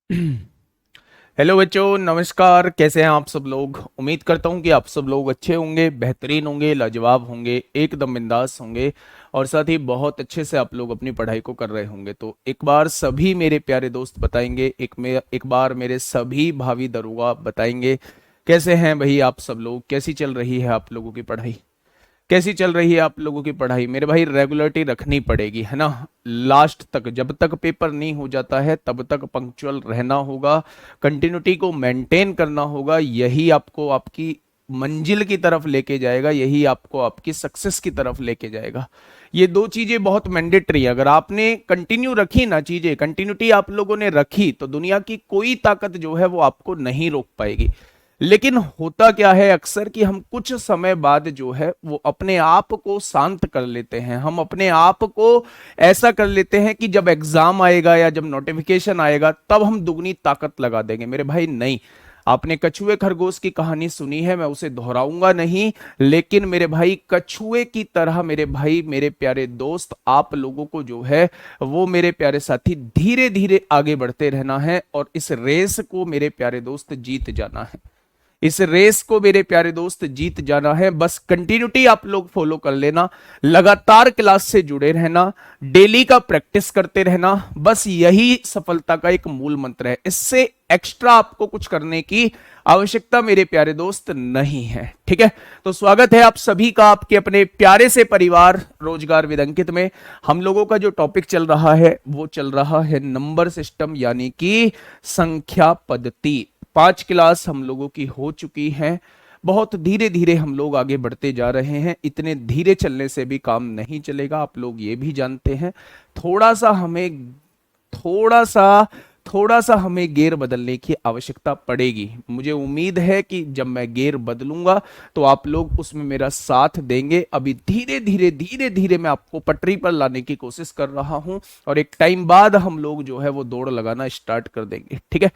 Hello बच्चों, नमस्कार। कैसे हैं आप सब लोग? उम्मीद करता हूं कि आप सब लोग अच्छे होंगे, बेहतरीन होंगे, लाजवाब होंगे, एकदम बिंदास होंगे और साथ ही बहुत अच्छे से आप लोग अपनी पढ़ाई को कर रहे होंगे। तो एक बार सभी मेरे प्यारे दोस्त बताएंगे, एक बार मेरे सभी भावी दरोगा बताएंगे, कैसे हैं भाई आप सब लोग? कैसी चल रही है आप लोगों की पढ़ाई? कैसी चल रही है आप लोगों की पढ़ाई? मेरे भाई रेगुलरिटी रखनी पड़ेगी, है ना। लास्ट तक, जब तक पेपर नहीं हो जाता है तब तक पंक्चुअल रहना होगा, कंटिन्यूटी को मेंटेन करना होगा। यही आपको आपकी मंजिल की तरफ लेके जाएगा, यही आपको आपकी सक्सेस की तरफ लेके जाएगा। ये दो चीजें बहुत मैंडेटरी है। अगर आपने कंटिन्यू रखी ना चीजें, कंटिन्यूटी आप लोगों ने रखी, तो दुनिया की कोई ताकत जो है वो आपको नहीं रोक पाएगी। लेकिन होता क्या है अक्सर कि हम कुछ समय बाद जो है वो अपने आप को शांत कर लेते हैं, हम अपने आप को ऐसा कर लेते हैं कि जब एग्जाम आएगा या जब नोटिफिकेशन आएगा तब हम दुगनी ताकत लगा देंगे। मेरे भाई नहीं। आपने कछुए खरगोश की कहानी सुनी है, मैं उसे दोहराऊंगा नहीं, लेकिन मेरे भाई कछुए की तरह मेरे भाई, मेरे प्यारे दोस्त, आप लोगों को जो है वो मेरे प्यारे साथी धीरे धीरे आगे बढ़ते रहना है और इस रेस को मेरे प्यारे दोस्त जीत जाना है। इस रेस को मेरे प्यारे दोस्त जीत जाना है। बस कंटिन्यूटी आप लोग फॉलो कर लेना, लगातार क्लास से जुड़े रहना, डेली का प्रैक्टिस करते रहना, बस यही सफलता का एक मूल मंत्र है। इससे एक्स्ट्रा आपको कुछ करने की आवश्यकता मेरे प्यारे दोस्त नहीं है, ठीक है। तो स्वागत है आप सभी का आपके अपने प्यारे से परिवार रोजगार विद अंकित में। हम लोगों का जो टॉपिक चल रहा है वो चल रहा है नंबर सिस्टम, यानी कि संख्या पद्धति। 5 क्लास हम लोगों की हो चुकी हैं। बहुत धीरे धीरे हम लोग आगे बढ़ते जा रहे हैं। इतने धीरे चलने से भी काम नहीं चलेगा, आप लोग ये भी जानते हैं। थोड़ा सा हमें थोड़ा सा थोड़ा सा हमें गेयर बदलने की आवश्यकता पड़ेगी। मुझे उम्मीद है कि जब मैं गेयर बदलूंगा तो आप लोग उसमें मेरा साथ देंगे। अभी धीरे धीरे धीरे धीरे मैं आपको पटरी पर लाने की कोशिश कर रहा हूं और एक टाइम बाद हम लोग जो है वो दौड़ लगाना स्टार्ट कर देंगे, ठीक है।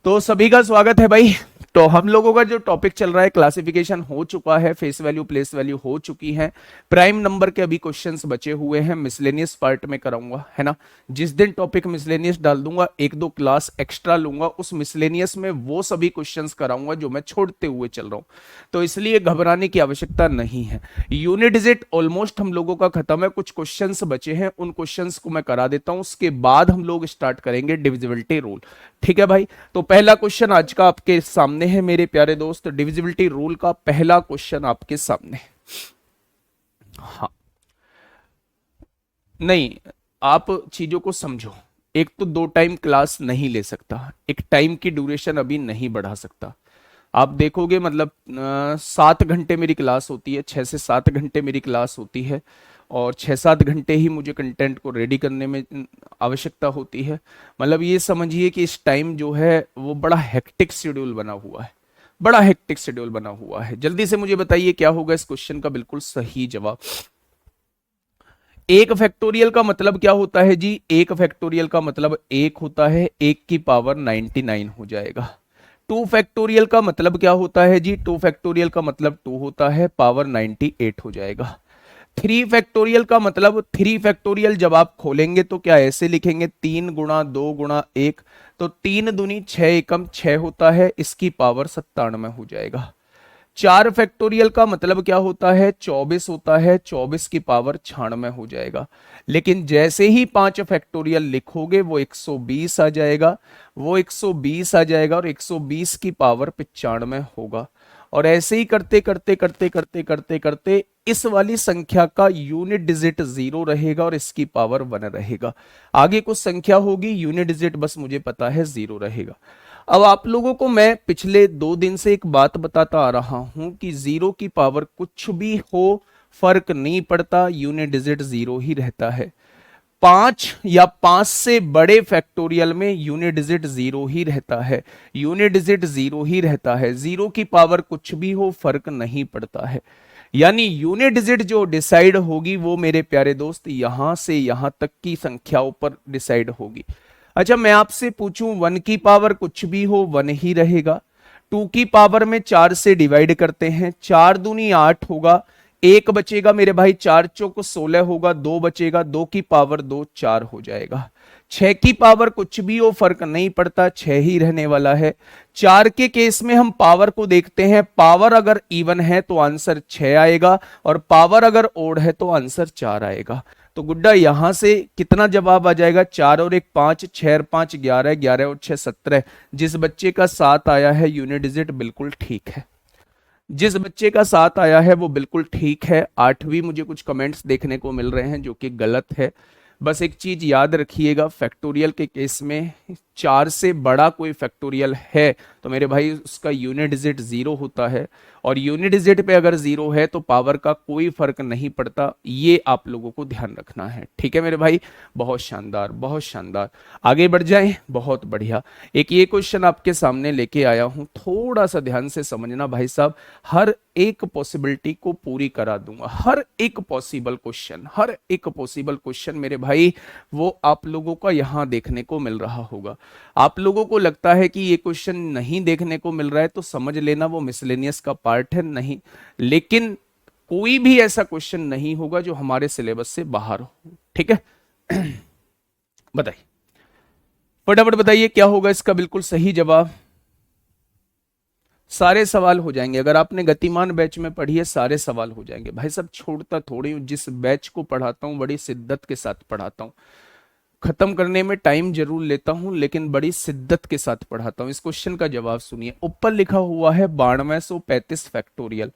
तो सभी का स्वागत है भाई। तो हम लोगों का जो टॉपिक चल रहा है, क्लासिफिकेशन हो चुका है, फेस वैल्यू प्लेस वैल्यू हो चुकी है, प्राइम नंबर के अभी क्वेश्चंस बचे हुए हैं, मिसलेनियस पार्ट में कराऊंगा, है ना। जिस दिन टॉपिक मिसलेनियस डाल दूंगा, एक दो क्लास एक्स्ट्रा लूंगा, उस मिसलेनियस में वो सभी क्वेश्चंस कराऊंगा जो मैं छोड़ते हुए चल रहा हूं। तो इसलिए घबराने की आवश्यकता नहीं है। यूनिट डिजिट ऑलमोस्ट हम लोगों का खत्म है, कुछ क्वेश्चंस बचे हैं, उन क्वेश्चंस को मैं करा देता हूं, उसके बाद हम लोग स्टार्ट करेंगे डिविजिबिलिटी रूल, ठीक है भाई। तो पहला क्वेश्चन आज का आपके सामने है मेरे प्यारे दोस्त, डिविजिबिलिटी रूल का पहला क्वेश्चन आपके सामने। हाँ, नहीं, आप चीजों को समझो। एक तो 2 टाइम क्लास नहीं ले सकता, एक टाइम की ड्यूरेशन अभी नहीं बढ़ा सकता। आप देखोगे मतलब 7 घंटे मेरी क्लास होती है, 6 से 7 घंटे मेरी क्लास होती है और 6-7 घंटे ही मुझे कंटेंट को रेडी करने में आवश्यकता होती है। मतलब ये समझिए कि इस टाइम जो है वो बड़ा हेक्टिक शेड्यूल बना हुआ है, बड़ा हेक्टिक शेड्यूल बना हुआ है। जल्दी से मुझे बताइए क्या होगा इस क्वेश्चन का बिल्कुल सही जवाब। एक फैक्टोरियल का मतलब क्या होता है जी? एक फैक्टोरियल का मतलब एक होता है, 1 की पावर 99 हो जाएगा। 2 फैक्टोरियल का मतलब क्या होता है जी? 2 फैक्टोरियल का मतलब 2 होता है, पावर 98 हो जाएगा। 3 फैक्टोरियल का मतलब, 3 फैक्टोरियल जब आप खोलेंगे तो क्या ऐसे लिखेंगे, 3 गुणा 2 गुणा 1, तो 3 दूनी 6 एकम 6 होता है, इसकी पावर 97 हो जाएगा। 4 फैक्टोरियल का मतलब क्या होता है? 24 होता है, 24 की पावर 96 हो जाएगा। लेकिन जैसे ही 5 फैक्टोरियल लिखोगे वो 120 आ जाएगा, वो 120 आ जाएगा और 120 की पावर 95 होगा। और ऐसे ही करते करते करते करते करते करते इस वाली संख्या का यूनिट डिजिट 0 रहेगा और इसकी पावर 1 रहेगा। आगे कुछ संख्या होगी, यूनिट डिजिट बस मुझे पता है 0 रहेगा। अब आप लोगों को मैं पिछले 2 दिन से एक बात बताता आ रहा हूं कि 0 की पावर कुछ भी हो फर्क नहीं पड़ता, यूनिट डिजिट 0 ही रहता है। 5 या 5 से बड़े फैक्टोरियल में यूनिट डिजिट 0 ही रहता है, यूनिट डिजिट 0 ही रहता है। 0 की पावर कुछ भी हो फर्क नहीं पड़ता है। यानी यूनिट डिजिट जो डिसाइड होगी वो मेरे प्यारे दोस्त यहां से यहां तक की संख्याओं पर डिसाइड होगी। अच्छा, मैं आपसे पूछूं, 1 की पावर कुछ भी हो 1 ही रहेगा। 2 की पावर में 4 से डिवाइड करते हैं, 4 दूनी 8 होगा, 1 बचेगा मेरे भाई, 4 चौक 16 होगा, 2 बचेगा, 2 की पावर 2 4 हो जाएगा। छह की पावर कुछ भी हो फर्क नहीं पड़ता, छह ही रहने वाला है। चार के केस में हम पावर को देखते हैं, पावर अगर इवन है तो आंसर छह आएगा, और पावर अगर ओड है तो आंसर चार आएगा। तो गुड्डा यहां से कितना जवाब आ जाएगा, चार और एक पांच, छह और पांच 11, 11 और छह 17। जिस बच्चे का सात आया है यूनिट डिजिट बिल्कुल ठीक है, जिस बच्चे का साथ आया है वो बिल्कुल ठीक है। आठवीं मुझे कुछ कमेंट्स देखने को मिल रहे हैं जो कि गलत है। बस एक चीज याद रखिएगा, फैक्टोरियल के केस में चार से बड़ा कोई फैक्टोरियल है तो मेरे भाई उसका यूनिट डिजिट जीरो होता है, और यूनिट डिजिट पे अगर जीरो है तो पावर का कोई फर्क नहीं पड़ता। ये आप लोगों को ध्यान रखना है, ठीक है मेरे भाई। बहुत शानदार, बहुत शानदार। आगे बढ़ जाएं, बहुत बढ़िया। एक ये क्वेश्चन आपके सामने लेके आया हूं, थोड़ा सा ध्यान से समझना भाई साहब, हर एक पॉसिबिलिटी को पूरी करा दूंगा। हर एक पॉसिबल क्वेश्चन, हर एक पॉसिबल क्वेश्चन मेरे भाई वो आप लोगों का यहां देखने को मिल रहा होगा। आप लोगों को लगता है कि ये क्वेश्चन नहीं देखने को मिल रहा है तो समझ लेना वो मिसलेनियस का पार्ट है, नहीं। लेकिन कोई भी ऐसा क्वेश्चन नहीं होगा जो हमारे सिलेबस से बाहर हो, ठीक है। बताइए, फटाफट बताइए क्या होगा इसका बिल्कुल सही जवाब। सारे सवाल हो जाएंगे, अगर आपने गतिमान बैच में पढ़ी है सारे सवाल हो जाएंगे भाई साहब। छोड़ता थोड़ी हूं, जिस बैच को पढ़ाता हूं बड़ी शिद्दत के साथ पढ़ाता हूं। खत्म करने में टाइम जरूर लेता हूं लेकिन बड़ी शिद्दत के साथ पढ़ाता हूं। इस क्वेश्चन का जवाब सुनिए, ऊपर लिखा हुआ है 9235 फैक्टोरियल।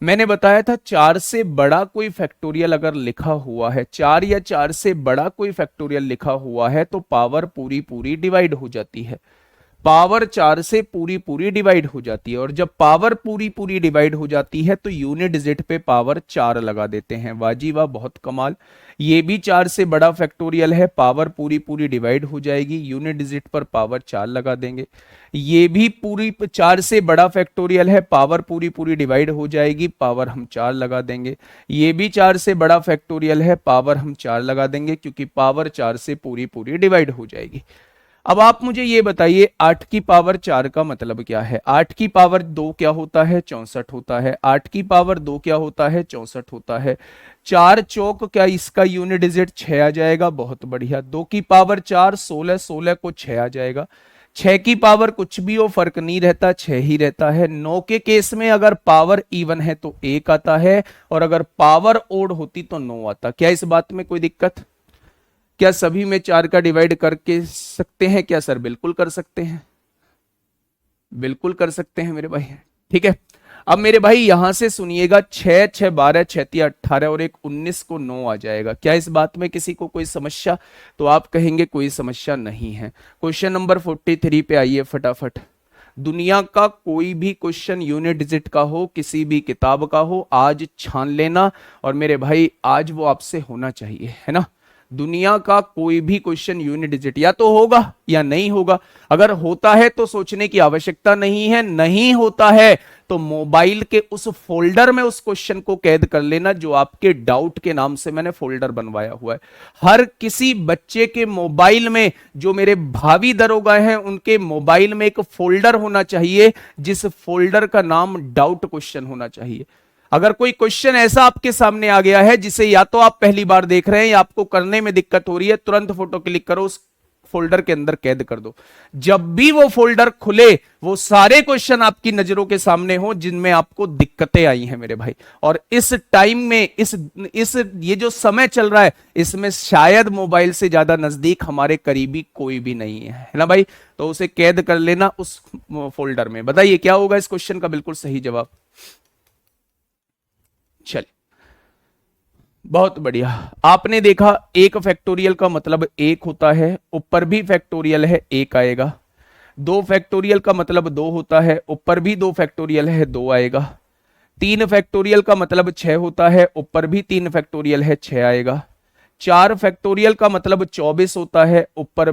मैंने बताया था चार से बड़ा कोई फैक्टोरियल अगर लिखा हुआ है, चार या चार से बड़ा कोई फैक्टोरियल लिखा हुआ है तो पावर पूरी पूरी डिवाइड हो जाती है। पावर चार से पूरी पूरी डिवाइड हो जाती है, और जब पावर पूरी पूरी डिवाइड हो जाती है तो यूनिट डिजिट पे पावर चार लगा देते हैं। वाजी वाह, बहुत कमाल। ये भी चार से बड़ा फैक्टोरियल है, पावर पूरी पूरी डिवाइड हो जाएगी, यूनिट डिजिट पर पावर चार लगा देंगे। ये भी पूरी चार से बड़ा फैक्टोरियल है, पावर पूरी पूरी डिवाइड हो जाएगी, पावर हम चार लगा देंगे। ये भी चार से बड़ा फैक्टोरियल है, पावर हम चार लगा देंगे क्योंकि पावर चार से पूरी पूरी डिवाइड हो जाएगी। अब आप मुझे ये बताइए, 8 की पावर 4 का मतलब क्या है। 8 की पावर 2 क्या होता है, 64 होता है। 8 की पावर 2 क्या होता है, 64 होता है। 4 चौक क्या इसका यूनिट डिजिट 6 आ जाएगा, बहुत बढ़िया। 2 की पावर 4 16, 16 को 6 आ जाएगा। 6 की पावर कुछ भी हो फर्क नहीं रहता, 6 ही रहता है। 9 के केस में अगर पावर इवन है तो 1 आता है, और अगर पावर ओड होती तो 9 आता। क्या इस बात में कोई दिक्कत? क्या सभी में 4 का डिवाइड करके सकते हैं क्या सर? बिल्कुल कर सकते हैं, बिल्कुल कर सकते हैं मेरे भाई, ठीक है। अब मेरे भाई यहां से सुनिएगा, 6 6 12 6 3 18 और एक 19 को 9 आ जाएगा। क्या इस बात में किसी को कोई समस्या? तो आप कहेंगे कोई समस्या नहीं है। क्वेश्चन नंबर 43 पे आइए फटाफट। दुनिया का कोई भी क्वेश्चन यूनिट डिजिट का हो, किसी भी किताब का हो, आज छान लेना, और मेरे भाई आज वो आपसे होना चाहिए, है ना। दुनिया का कोई भी क्वेश्चन यूनिट डिजिट या तो होगा या नहीं होगा। अगर होता है तो सोचने की आवश्यकता नहीं है, नहीं होता है तो मोबाइल के उस फोल्डर में उस क्वेश्चन को कैद कर लेना जो आपके डाउट के नाम से मैंने फोल्डर बनवाया हुआ है। हर किसी बच्चे के मोबाइल में, जो मेरे भावी दरोगा हैं उनके मोबाइल में एक फोल्डर होना चाहिए जिस फोल्डर का नाम डाउट क्वेश्चन होना चाहिए। अगर कोई क्वेश्चन ऐसा आपके सामने आ गया है जिसे या तो आप पहली बार देख रहे हैं या आपको करने में दिक्कत हो रही है, तुरंत फोटो क्लिक करो, उस फोल्डर के अंदर कैद कर दो। जब भी वो फोल्डर खुले वो सारे क्वेश्चन आपकी नजरों के सामने हो जिनमें आपको दिक्कतें आई हैं मेरे भाई। और इस टाइम में इस ये जो समय चल रहा है इसमें शायद मोबाइल से ज्यादा नजदीक हमारे करीबी कोई भी नहीं है ना भाई। तो उसे कैद कर लेना उस फोल्डर में। बताइए क्या होगा इस क्वेश्चन का बिल्कुल सही जवाब। चलिए, बहुत बढ़िया। आपने देखा एक फैक्टोरियल का मतलब एक होता है, ऊपर भी फैक्टोरियल है एक आएगा। दो फैक्टोरियल का मतलब दो होता है, ऊपर भी दो फैक्टोरियल है दो आएगा। तीन फैक्टोरियल का मतलब 6 होता है, ऊपर भी 3 फैक्टोरियल है 6 आएगा। 4 फैक्टोरियल का मतलब 24 होता है, ऊपर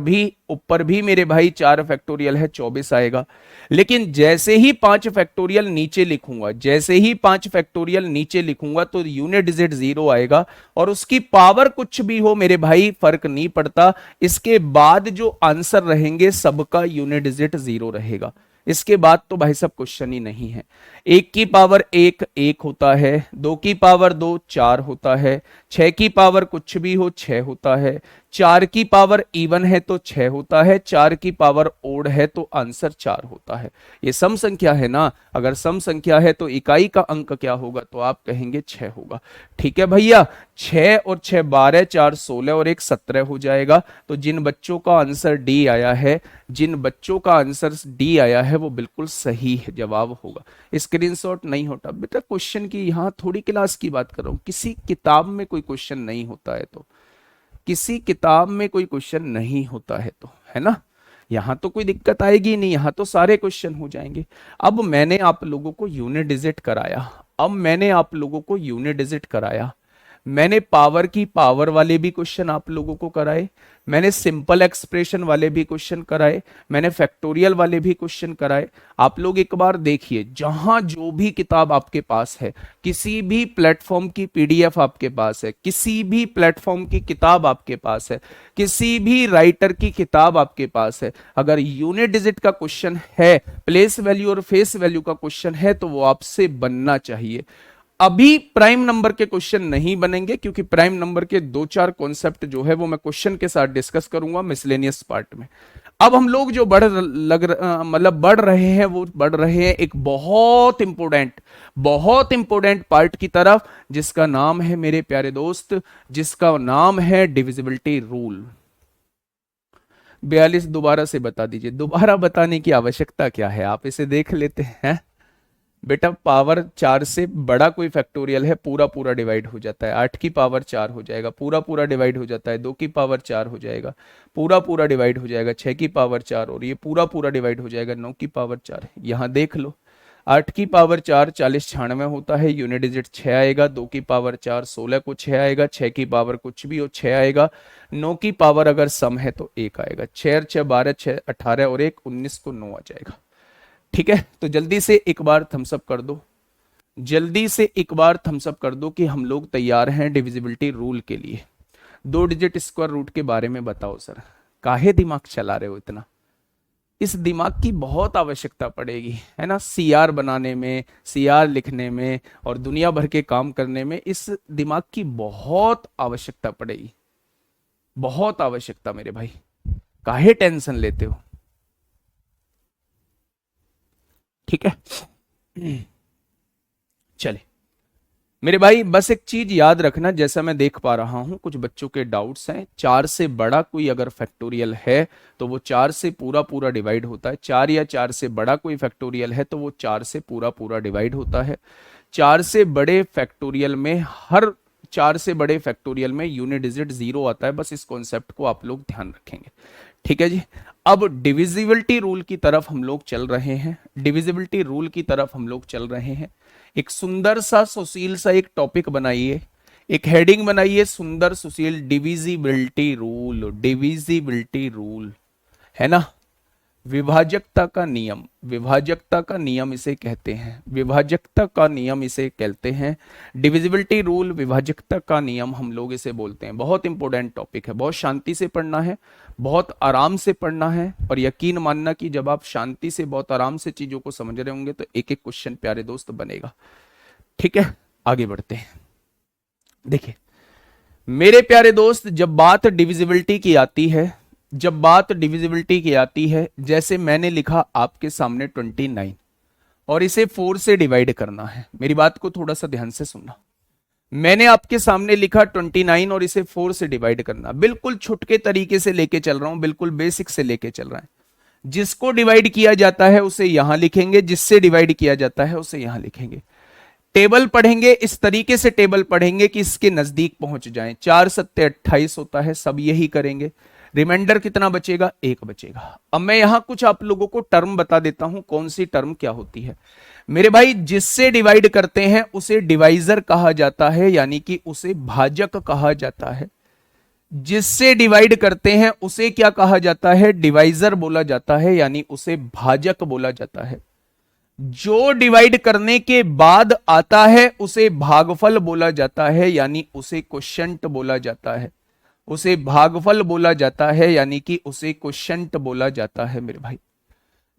भी मेरे भाई 4 फैक्टोरियल है 24 आएगा। लेकिन जैसे ही 5 फैक्टोरियल नीचे लिखूंगा, जैसे ही 5 फैक्टोरियल नीचे लिखूंगा तो यूनिट डिजिट 0 आएगा, और उसकी पावर कुछ भी हो मेरे भाई फर्क नहीं पड़ता। इसके बाद जो आंसर रहेंगे सबका यूनिट डिजिट 0 रहेगा। इसके बाद तो भाई साहब क्वेश्चन ही नहीं है। 1 की पावर 1 1 होता है, 2 की पावर 2 4 होता है, 6 की पावर कुछ भी हो 6 होता है, 4 की पावर इवन है तो 6 होता है, 4 की पावर ओड है तो आंसर 4 होता है। ये सम संख्या है ना, अगर सम संख्या है तो इकाई का अंक क्या होगा, तो आप कहेंगे 6 होगा। ठीक है भैया, 6 और 6 12, 4 16 और 1 17 हो जाएगा। तो जिन बच्चों का आंसर डी आया है, जिन बच्चों का आंसर डी आया है वो बिल्कुल सही है जवाब होगा। स्क्रीनशॉट नहीं होता बेटा, क्वेश्चन की यहाँ थोड़ी क्लास की बात कर रहा हूँ, किसी किताब में कोई क्वेश्चन नहीं होता है तो, किसी किताब में कोई क्वेश्चन नहीं होता है तो, है ना, यहां तो कोई दिक्कत आएगी नहीं, यहां तो सारे क्वेश्चन हो जाएंगे। अब मैंने आप लोगों को यूनिट डिजिट कराया, अब मैंने आप लोगों को यूनिट डिजिट कराया, मैंने पावर की पावर वाले भी क्वेश्चन आप लोगों को कराए, मैंने सिंपल एक्सप्रेशन वाले भी क्वेश्चन कराए, मैंने फैक्टोरियल वाले भी क्वेश्चन कराए। आप लोग एक बार देखिए, जहां जो भी किताब आपके पास है, किसी भी प्लेटफॉर्म की पीडीएफ आपके पास है, किसी भी प्लेटफॉर्म की किताब आपके पास है, किसी भी राइटर की किताब आपके पास है, अगर यूनिट डिजिट का क्वेश्चन है, प्लेस वैल्यू और फेस वैल्यू का क्वेश्चन है, तो वो आपसे बनना चाहिए। अभी प्राइम नंबर के क्वेश्चन नहीं बनेंगे, क्योंकि प्राइम नंबर के 2-4 कॉन्सेप्ट जो है वो मैं क्वेश्चन के साथ डिस्कस करूंगा मिसलेनियस पार्ट में। अब हम लोग जो बढ़ रहे हैं, वो बढ़ रहे हैं एक बहुत इंपोर्टेंट पार्ट की तरफ, जिसका नाम है मेरे प्यारे दोस्त, जिसका नाम है डिविजिबिलिटी रूल। 42 दोबारा से बता दीजिए, दोबारा बताने की आवश्यकता क्या है, आप इसे देख लेते हैं। बेटा पावर 4 से बड़ा कोई फैक्टोरियल है, पूरा पूरा डिवाइड हो जाता है, 8 की पावर 4 हो जाएगा, पूरा पूरा डिवाइड हो जाता है, 2 की पावर 4 हो जाएगा, पूरा पूरा डिवाइड हो जाएगा, 6 की पावर 4 और ये पूरा पूरा डिवाइड हो जाएगा, 9 की पावर 4। यहां देख लो, 8 की पावर 4 40 96 होता है, यूनिट डिजिट 6 आएगा, 2 की पावर 4 16 को 6 आएगा, 6 की पावर कुछ भी हो 6 आएगा, 9 की पावर अगर सम है तो 1 आएगा, 6 6 12 6 18 और 1 19 को 9 आ जाएगा। ठीक है, तो जल्दी से एक बार थम्स अप कर दो, जल्दी से एक बार थम्स अप कर दो कि हम लोग तैयार हैं डिविजिबिलिटी रूल के लिए। 2 डिजिट स्क्वायर रूट के बारे में बताओ सर, काहे दिमाग चला रहे हो इतना, इस दिमाग की बहुत आवश्यकता पड़ेगी, है ना, सीआर बनाने में, सीआर लिखने में और दुनिया भर के काम करने में इस दिमाग की बहुत आवश्यकता पड़ेगी, बहुत आवश्यकता मेरे भाई, काहे टेंशन लेते हो। ठीक है, चले मेरे भाई, बस एक चीज याद रखना, जैसा मैं देख पा रहा हूं कुछ बच्चों के डाउट्स हैं, 4 से बड़ा कोई अगर फैक्टोरियल है तो वो 4 से पूरा पूरा डिवाइड होता है, 4 या 4 से बड़ा कोई फैक्टोरियल है तो वो 4 से पूरा पूरा डिवाइड होता है। 4 से बड़े फैक्टोरियल में, हर 4 से बड़े फैक्टोरियल में यूनिट डिजिट 0 आता है, बस इस कॉन्सेप्ट को आप लोग ध्यान रखेंगे। ठीक है जी, अब डिविजिबिलिटी रूल की तरफ हम लोग चल रहे हैं, डिविजिबिलिटी रूल की तरफ हम लोग चल रहे हैं। एक सुंदर सा सुशील सा एक टॉपिक बनाइए, एक हेडिंग बनाइए, सुंदर सुशील, डिविजिबिलिटी रूल, डिविजिबिलिटी रूल, है ना, विभाजकता का नियम, विभाजकता का नियम इसे कहते हैं, विभाजकता का नियम इसे कहते हैं, डिविजिबिलिटी रूल, विभाजकता का नियम हम लोग इसे बोलते हैं। बहुत इंपॉर्टेंट टॉपिक है, बहुत शांति से पढ़ना है, बहुत आराम से पढ़ना है, और यकीन मानना कि जब आप शांति से बहुत आराम से चीजों को समझ रहे होंगे तो एक एक क्वेश्चन प्यारे दोस्त बनेगा। ठीक है, आगे बढ़ते हैं। देखिए मेरे प्यारे दोस्त, जब बात डिविजिबिलिटी की आती है, जब बात डिविजिबिलिटी की आती है, जैसे मैंने लिखा आपके सामने 29 और इसे 4 से डिवाइड करना है, मेरी बात को थोड़ा सा ध्यान से सुनना, मैंने आपके सामने लिखा 29 और इसे 4 से डिवाइड करना, बिल्कुल छुटके तरीके से लेके चल रहा हूं, बिल्कुल बेसिक से लेके चल रहा है। जिसको डिवाइड किया जाता है उसे यहां लिखेंगे, जिससे डिवाइड किया जाता है उसे यहां लिखेंगे। टेबल पढ़ेंगे, इस तरीके से टेबल पढ़ेंगे कि इसके नजदीक पहुंच जाएं। 4 सत्ते 28 होता है, सब यही करेंगे। रिमाइंडर कितना बचेगा, 1 बचेगा। अब मैं यहां कुछ आप लोगों को टर्म बता देता हूं, कौन सी टर्म क्या होती है मेरे भाई। जिससे डिवाइड करते हैं उसे डिवाइजर कहा जाता है, यानी कि उसे भाजक कहा जाता है। जिससे डिवाइड करते हैं उसे क्या कहा जाता है, डिवाइजर बोला जाता है, यानी उसे भाजक बोला जाता है। जो डिवाइड करने के बाद आता है उसे भागफल बोला जाता है, यानी उसे क्वोशंट बोला जाता है, उसे भागफल बोला जाता है, यानी कि उसे क्वोशंट बोला जाता है मेरे भाई।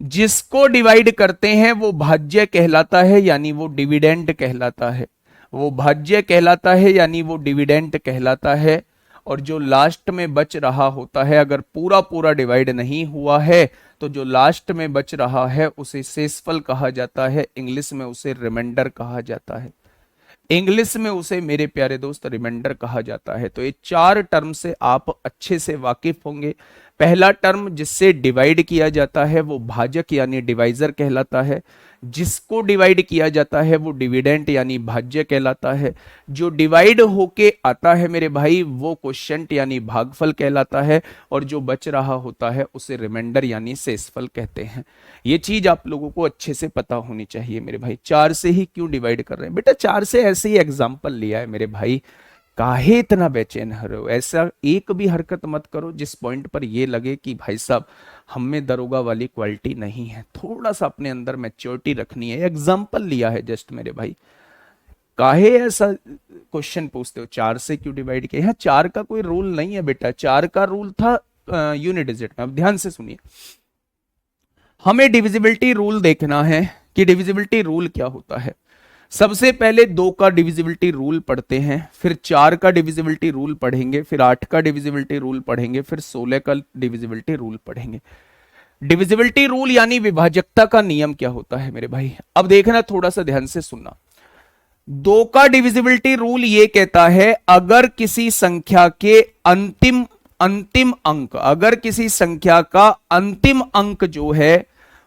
जिसको डिवाइड करते हैं वो भाज्य कहलाता है, यानी वो डिविडेंड कहलाता है, वो भाज्य कहलाता है, यानी वो डिविडेंड कहलाता है। और जो लास्ट में बच रहा होता है, अगर पूरा पूरा डिवाइड नहीं हुआ है तो जो लास्ट में बच रहा है उसे शेषफल कहा जाता है, इंग्लिश में उसे रिमाइंडर कहा जाता है। इंग्लिश में उसे मेरे प्यारे दोस्त रिमाइंडर कहा जाता है। तो ये चार टर्म से आप अच्छे से वाकिफ होंगे। पहला टर्म जिससे डिवाइड किया जाता है वो भाजक यानी डिवाइजर कहलाता है। जिसको डिवाइड किया जाता है वो डिविडेंट यानी भाज्य कहलाता है। जो डिवाइड होके आता है मेरे भाई वो क्वोशिएंट यानी भागफल कहलाता है। और जो बच रहा होता है उसे रिमाइंडर यानी शेषफल कहते हैं। ये चीज आप लोगों को अच्छे से पता होनी चाहिए मेरे भाई। चार से ही क्यों डिवाइड कर रहे हैं बेटा? चार से ऐसे ही एग्जाम्पल लिया है मेरे भाई। काहे इतना बेचैन हो रहे हो? ऐसा एक भी हरकत मत करो जिस पॉइंट पर ये लगे कि भाई साहब हम में दरोगा वाली क्वालिटी नहीं है। थोड़ा सा अपने अंदर मैच्योरिटी रखनी है। एग्जाम्पल लिया है जस्ट मेरे भाई। काहे ऐसा क्वेश्चन पूछते हो? चार से क्यों डिवाइड किया? यहाँ चार का कोई रूल नहीं है बेटा। चार का रूल था यूनिट डिजिट में। अब ध्यान से सुनिए, हमें डिविजिबिलिटी रूल देखना है कि डिविजिबिलिटी रूल क्या होता है। सबसे पहले दो का डिविजिबिलिटी रूल पढ़ते हैं, फिर चार का डिविजिबिलिटी रूल पढ़ेंगे, फिर आठ का डिविजिबिलिटी रूल पढ़ेंगे, फिर 16 का डिविजिबिलिटी रूल पढ़ेंगे। डिविजिबिलिटी रूल यानी विभाजकता का नियम क्या होता है मेरे भाई? अब देखना, थोड़ा सा ध्यान से सुनना। दो का डिविजिबिलिटी रूल ये कहता है अगर किसी संख्या के अंतिम अंतिम अंक, अगर किसी संख्या का अंतिम अंक जो है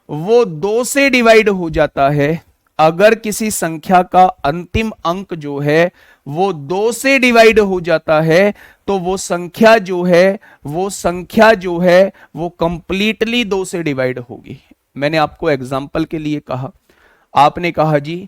वो दो से डिवाइड हो जाता है, अगर किसी संख्या का अंतिम अंक जो है वो दो से डिवाइड हो जाता है तो वो संख्या जो है वो कंप्लीटली दो से डिवाइड होगी। मैंने आपको एग्जाम्पल के लिए कहा, आपने कहा जी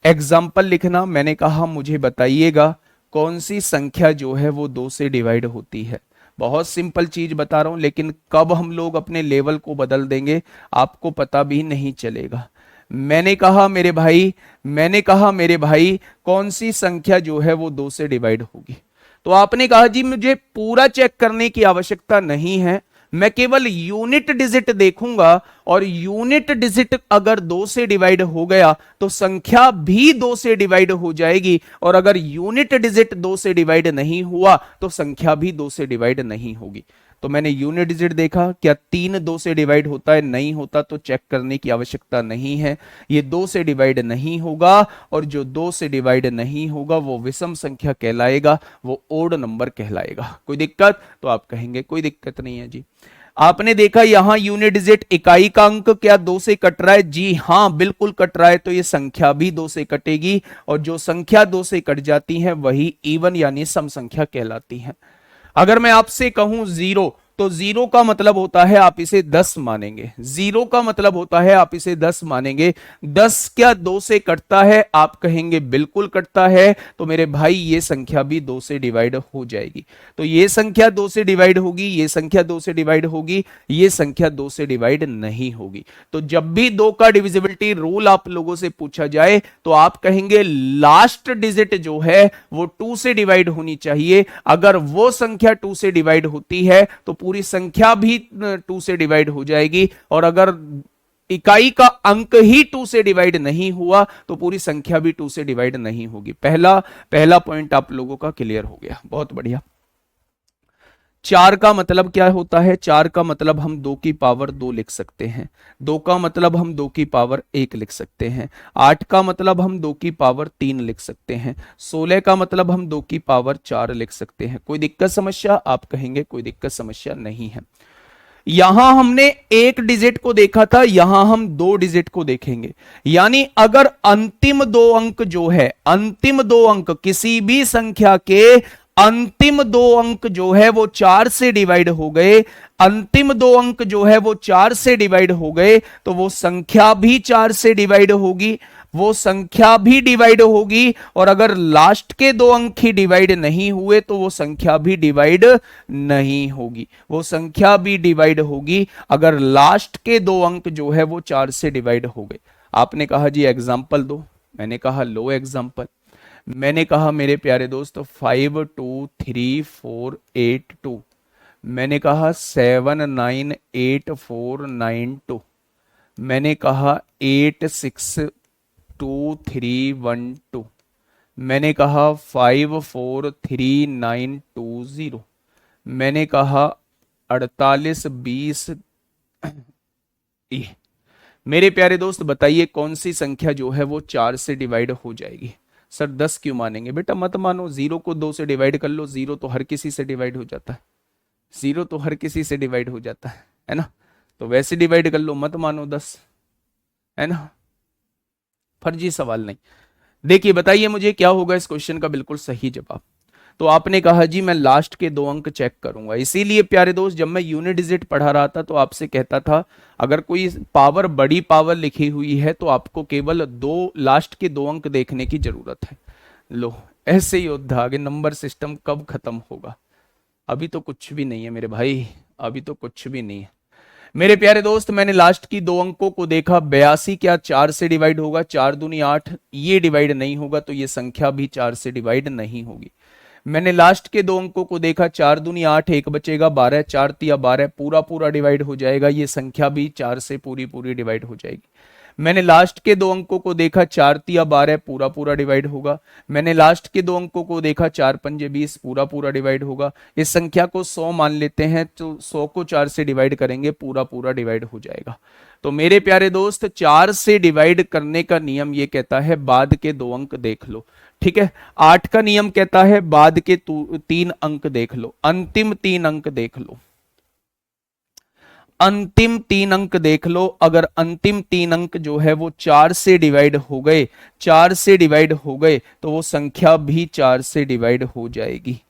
एग्जाम्पल लिखना। मैंने कहा मुझे बताइएगा कौन सी संख्या जो है वो दो से डिवाइड होती है। बहुत सिंपल चीज बता रहा हूं, लेकिन कब हम लोग अपने लेवल को बदल देंगे आपको पता भी नहीं चलेगा। मैंने कहा मेरे भाई कौन सी संख्या जो है वो दो से डिवाइड होगी। तो आपने कहा जी मुझे पूरा चेक करने की आवश्यकता नहीं है, मैं केवल यूनिट डिजिट देखूंगा और यूनिट डिजिट अगर दो से डिवाइड हो गया तो संख्या भी दो से डिवाइड हो जाएगी, और अगर यूनिट डिजिट दो से डिवाइड नहीं हुआ तो संख्या भी दो से डिवाइड नहीं होगी। तो मैंने यूनिट डिजिट देखा, क्या तीन दो से डिवाइड होता है? नहीं होता, तो चेक करने की आवश्यकता नहीं है। ये दो से डिवाइड नहीं होगा, और जो दो से डिवाइड नहीं होगा वो विषम संख्या कहलाएगा, वो ओड नंबर कहलाएगा। कोई दिक्कत? तो आप कहेंगे कोई दिक्कत नहीं है जी। आपने देखा यहां यूनिट डिजिट इकाई का अंक क्या दो से कट रहा है? जी हां बिल्कुल कट रहा है, तो ये संख्या भी दो से कटेगी, और जो संख्या दो से कट जाती है वही इवन यानी सम संख्या कहलाती है। अगर मैं आपसे कहूं जीरो, तो जीरो का मतलब होता है आप इसे 10 मानेंगे। जीरो का मतलब होता है आप इसे 10 मानेंगे। 10 क्या दो से कटता है? आप कहेंगे बिल्कुल कटता है। तो मेरे भाई ये संख्या भी दो से डिवाइड हो जाएगी। तो ये संख्या दो से डिवाइड होगी, ये संख्या दो से डिवाइड होगी, ये संख्या दो से डिवाइड नहीं होगी। तो जब भी दो का डिविजिबिलिटी रूल आप लोगों से पूछा जाए तो आप कहेंगे लास्ट डिजिट जो है वो 2 से डिवाइड होनी चाहिए। अगर वो संख्या 2 से डिवाइड होती है तो पूरी संख्या भी 2 से डिवाइड हो जाएगी, और अगर इकाई का अंक ही 2 से डिवाइड नहीं हुआ तो पूरी संख्या भी 2 से डिवाइड नहीं होगी। पहला पॉइंट आप लोगों का क्लियर हो गया, बहुत बढ़िया। चार का मतलब क्या होता है? चार का मतलब हम 2 की पावर 2 लिख सकते हैं। 2 का मतलब हम 2 की पावर 1 लिख सकते हैं। 8 का मतलब हम 2 की पावर 3 लिख सकते हैं। 16 का मतलब हम 2 की पावर 4 लिख सकते हैं। कोई दिक्कत समस्या? आप कहेंगे कोई दिक्कत समस्या नहीं है। यहां हमने एक डिजिट को देखा था, यहां हम दो डिजिट को देखेंगे। यानी अगर अंतिम दो अंक जो है, अंतिम दो अंक किसी भी संख्या के अंतिम दो अंक जो है वो 4 से डिवाइड हो गए, अंतिम दो अंक जो है वो 4 से डिवाइड हो गए, तो वो संख्या भी 4 से डिवाइड होगी, वो संख्या भी डिवाइड होगी। और अगर लास्ट के दो अंक ही डिवाइड नहीं हुए तो वो संख्या भी डिवाइड नहीं होगी, वो संख्या भी डिवाइड होगी अगर लास्ट के दो अंक जो है वो 4 से डिवाइड हो गए। आपने कहा जी एग्जाम्पल दो, मैंने कहा लो एग्जाम्पल। मैंने कहा मेरे प्यारे दोस्त 5 2 3 4 8 2, मैंने कहा 7 9 8 4 9 2, मैंने कहा 8 6 2 3 1 2, मैंने कहा 5 4 3 9 2 0, मैंने कहा 48 20 ए। मेरे प्यारे दोस्त बताइए कौन सी संख्या जो है वो 4 से डिवाइड हो जाएगी। सर 10 क्यों मानेंगे? बेटा मत मानो, जीरो को 2 से डिवाइड कर लो, जीरो तो हर किसी से डिवाइड हो जाता है, जीरो तो हर किसी से डिवाइड हो जाता है ना? तो वैसे डिवाइड कर लो, मत मानो 10, है ना? फर्जी सवाल नहीं। देखिए बताइए मुझे क्या होगा इस क्वेश्चन का बिल्कुल सही जवाब। तो आपने कहा जी मैं लास्ट के 2 अंक चेक करूंगा। इसीलिए प्यारे दोस्त जब मैं यूनिट डिजिट पढ़ा रहा था तो आपसे कहता था अगर कोई पावर बड़ी पावर लिखी हुई है तो आपको केवल लास्ट के 2 अंक देखने की जरूरत है। लो ऐसे ही योद्धा, आगे नंबर सिस्टम कब खत्म होगा? अभी तो कुछ भी नहीं है मेरे भाई, अभी तो कुछ भी नहीं है मेरे प्यारे दोस्त। मैंने लास्ट की 2 अंकों को देखा, 82 क्या 4 से डिवाइड होगा? 4 दूनी 8, ये डिवाइड नहीं होगा तो ये संख्या भी 4 से डिवाइड नहीं होगी। मैंने लास्ट के 2 अंकों को देखा, 4 दूनी 8, एक बचेगा 12, 4 तिया 12, पूरा पूरा डिवाइड हो जाएगा, ये संख्या भी 4 से पूरी पूरी डिवाइड हो जाएगी। मैंने लास्ट के 2 अंकों को देखा, 4 तिया 12, पूरा पूरा डिवाइड होगा। मैंने लास्ट के 2 अंकों को देखा, 4 पंजे 20, पूरा पूरा डिवाइड होगा। इस संख्या को 100 मान लेते हैं तो 100 को 4 से डिवाइड करेंगे, पूरा पूरा डिवाइड हो जाएगा। तो मेरे प्यारे दोस्त 4 से डिवाइड करने का नियम ये कहता है बाद के 2 अंक देख लो, ठीक है। 8 का नियम कहता है बाद के 3 अंक देख लो, अंतिम 3 अंक देख लो, अंतिम 3 अंक देख लो। अगर अंतिम 3 अंक जो है वो 4 से डिवाइड हो गए, 4 से डिवाइड हो गए तो वो संख्या भी 4 से डिवाइड हो जाएगी,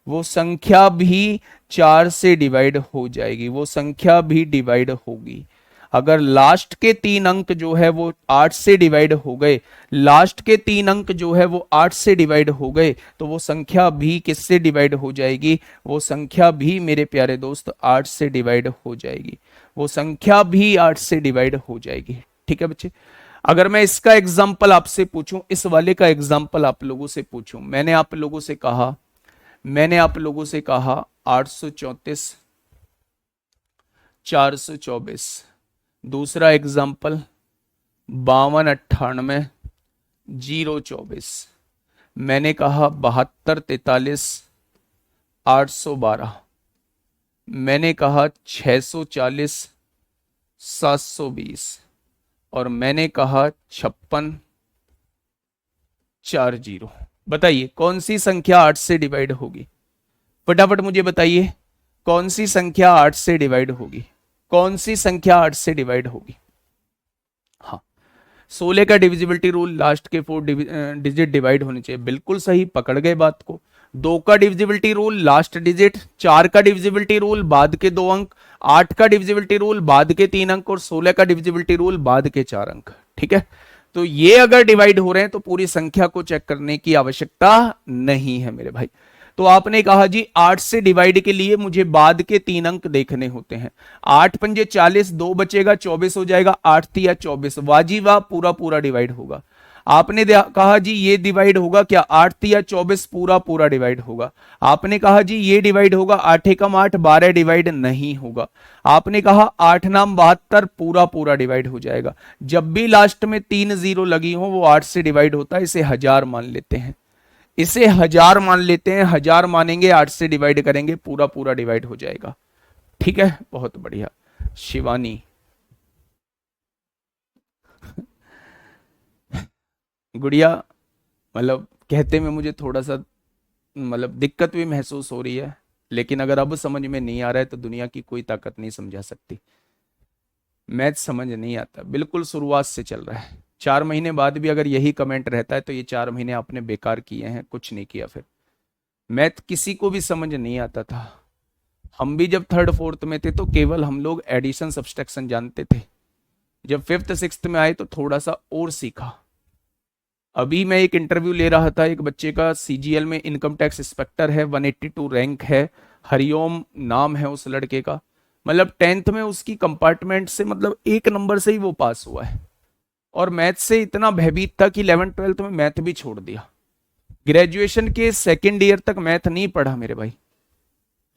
वो संख्या भी 4 से डिवाइड हो जाएगी, वो संख्या भी डिवाइड होगी। अगर लास्ट के 3 अंक जो है वो 8 से डिवाइड हो गए, लास्ट के 3 अंक जो है वो 8 से डिवाइड हो गए तो वो संख्या भी किससे डिवाइड हो जाएगी? वो संख्या भी मेरे प्यारे दोस्त 8 से डिवाइड हो जाएगी, वो संख्या भी 8 से डिवाइड हो जाएगी। ठीक है बच्चे, अगर मैं इसका एग्जाम्पल आपसे पूछूं, इस वाले का एग्जाम्पल आप लोगों से पूछूं, मैंने आप लोगों से कहा 834 424, दूसरा एग्जाम्पल 5298 024, मैंने कहा 7243 812, मैंने कहा 640 720 और मैंने कहा 5640। बताइए कौन सी संख्या 8 से डिवाइड होगी? फटाफट मुझे बताइए कौन सी संख्या 8 से डिवाइड होगी? कौन सी संख्या 8 से डिवाइड होगी? हाँ 16 का डिविजिबिलिटी रूल, लास्ट के 4 डिजिट डिवाइड होने चाहिए, बिल्कुल सही पकड़ गए बात को। 2 का डिविजिबिलिटी रूल लास्ट डिजिट, 4 का डिविजिबिलिटी रूल बाद के 2 अंक, 8 का डिविजिबिलिटी रूल बाद के 3 अंक और 16 का डिविजिबिलिटी रूल बाद के 4 अंक। ठीक है, तो ये अगर डिवाइड हो रहे हैं तो पूरी संख्या को चेक करने की आवश्यकता नहीं है मेरे भाई। तो आपने कहा जी 8 से डिवाइड के लिए मुझे बाद के 3 अंक देखने होते हैं। 8 पंजे 40, 2 बचेगा 24 हो जाएगा, 8 तिया 24, वाजीवा पूरा पूरा डिवाइड होगा। आपने कहा जी ये डिवाइड होगा क्या? 8 तिया 24 पूरा पूरा डिवाइड होगा। आपने कहा जी ये डिवाइड होगा, 8 एकम 8 12 डिवाइड नहीं होगा। आपने कहा 8 नाम 72 पूरा पूरा डिवाइड हो जाएगा। जब भी लास्ट में 3 जीरो लगी हो वो 8 से डिवाइड होता है, इसे 1000 मान लेते हैं, इसे 1000 मान लेते हैं, 1000 मानेंगे 8 से डिवाइड करेंगे पूरा पूरा डिवाइड हो जाएगा। ठीक है, बहुत बढ़िया शिवानी। गुड़िया मतलब कहते में मुझे थोड़ा सा मतलब दिक्कत भी महसूस हो रही है, लेकिन अगर अब समझ में नहीं आ रहा है तो दुनिया की कोई ताकत नहीं समझा सकती। मैथ समझ नहीं आता, बिल्कुल शुरुआत से चल रहा है। 4 महीने बाद भी अगर यही कमेंट रहता है तो ये 4 महीने आपने बेकार किए हैं, कुछ नहीं किया। फिर मैथ किसी को भी समझ नहीं आता था। हम भी जब 3rd 4th में थे तो केवल हम लोग एडिशन सब्सट्रैक्शन जानते थे। जब 5th 6th में आए तो थोड़ा सा और सीखा। अभी मैं एक इंटरव्यू ले रहा था, एक बच्चे का सीजीएल में इनकम टैक्स इंस्पेक्टर है, 182 रैंक है, हरिओम नाम है उस लड़के का। मतलब 10th में उसकी कंपार्टमेंट से मतलब 1 नंबर से ही वो पास हुआ है, और मैथ से इतना भयभीत था कि 11th 12th में मैथ भी छोड़ दिया। ग्रेजुएशन के 2nd ईयर तक मैथ नहीं पढ़ा मेरे भाई,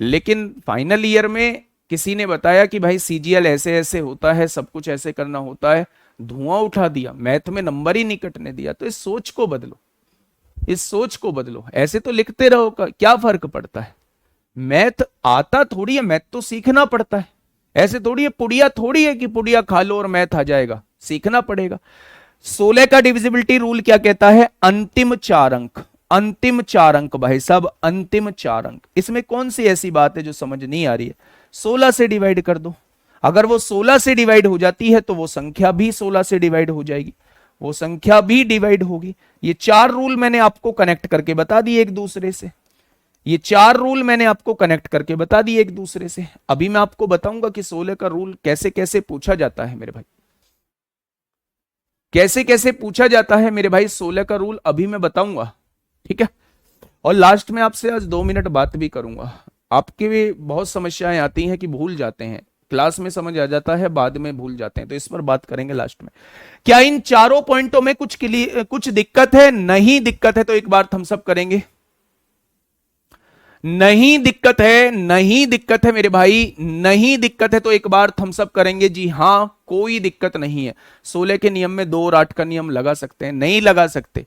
लेकिन फाइनल ईयर में किसी ने बताया कि भाई सीजीएल ऐसे ऐसे होता है, सब कुछ ऐसे करना होता है, धुआं उठा दिया, मैथ में नंबर ही नहीं कटने दिया। तो इस सोच को बदलो, इस सोच को बदलो। ऐसे तो लिखते रहो, क्या फर्क पड़ता है? मैथ आता थोड़ी है, मैथ तो सीखना पड़ता है। ऐसे थोड़ी है, पुड़िया थोड़ी है कि पुड़िया खा लो और मैथ आ जाएगा, सीखना पड़ेगा। 16 का डिविजिबिलिटी रूल क्या कहता है? अंतिम 4 अंक, अंतिम 4 अंक भाई साहब, अंतिम 4 अंक। इसमें कौन सी ऐसी बात है जो समझ नहीं आ रही है? 16 से डिवाइड कर दो। अगर वो 16 से डिवाइड हो जाती है तो वो संख्या भी 16 से डिवाइड हो जाएगी, वो संख्या भी डिवाइड होगी। ये 4 रूल मैंने आपको कनेक्ट करके बता दिए एक दूसरे से, ये 4 रूल मैंने आपको कनेक्ट करके बता दिए एक दूसरे से। अभी मैं आपको बताऊंगा कि 16 का रूल कैसे कैसे पूछा जाता है मेरे भाई, कैसे कैसे पूछा जाता है मेरे भाई। 16 का रूल अभी मैं बताऊंगा, ठीक है। और लास्ट में आपसे आज 2 मिनट बात भी करूंगा। आपके भी बहुत समस्याएं आती हैं कि भूल जाते हैं, क्लास में समझ आ जाता है, बाद में भूल जाते हैं, तो इस पर बात करेंगे लास्ट में। क्या इन चारों पॉइंटों में कुछ दिक्कत है? नहीं दिक्कत है तो एक बार थम्स अप करेंगे। नहीं दिक्कत है, नहीं दिक्कत है मेरे भाई, नहीं दिक्कत है तो एक बार थम्स अप करेंगे। जी हां, कोई दिक्कत नहीं है। 16 के नियम में 2 और 8 का नियम लगा सकते हैं? नहीं लगा सकते,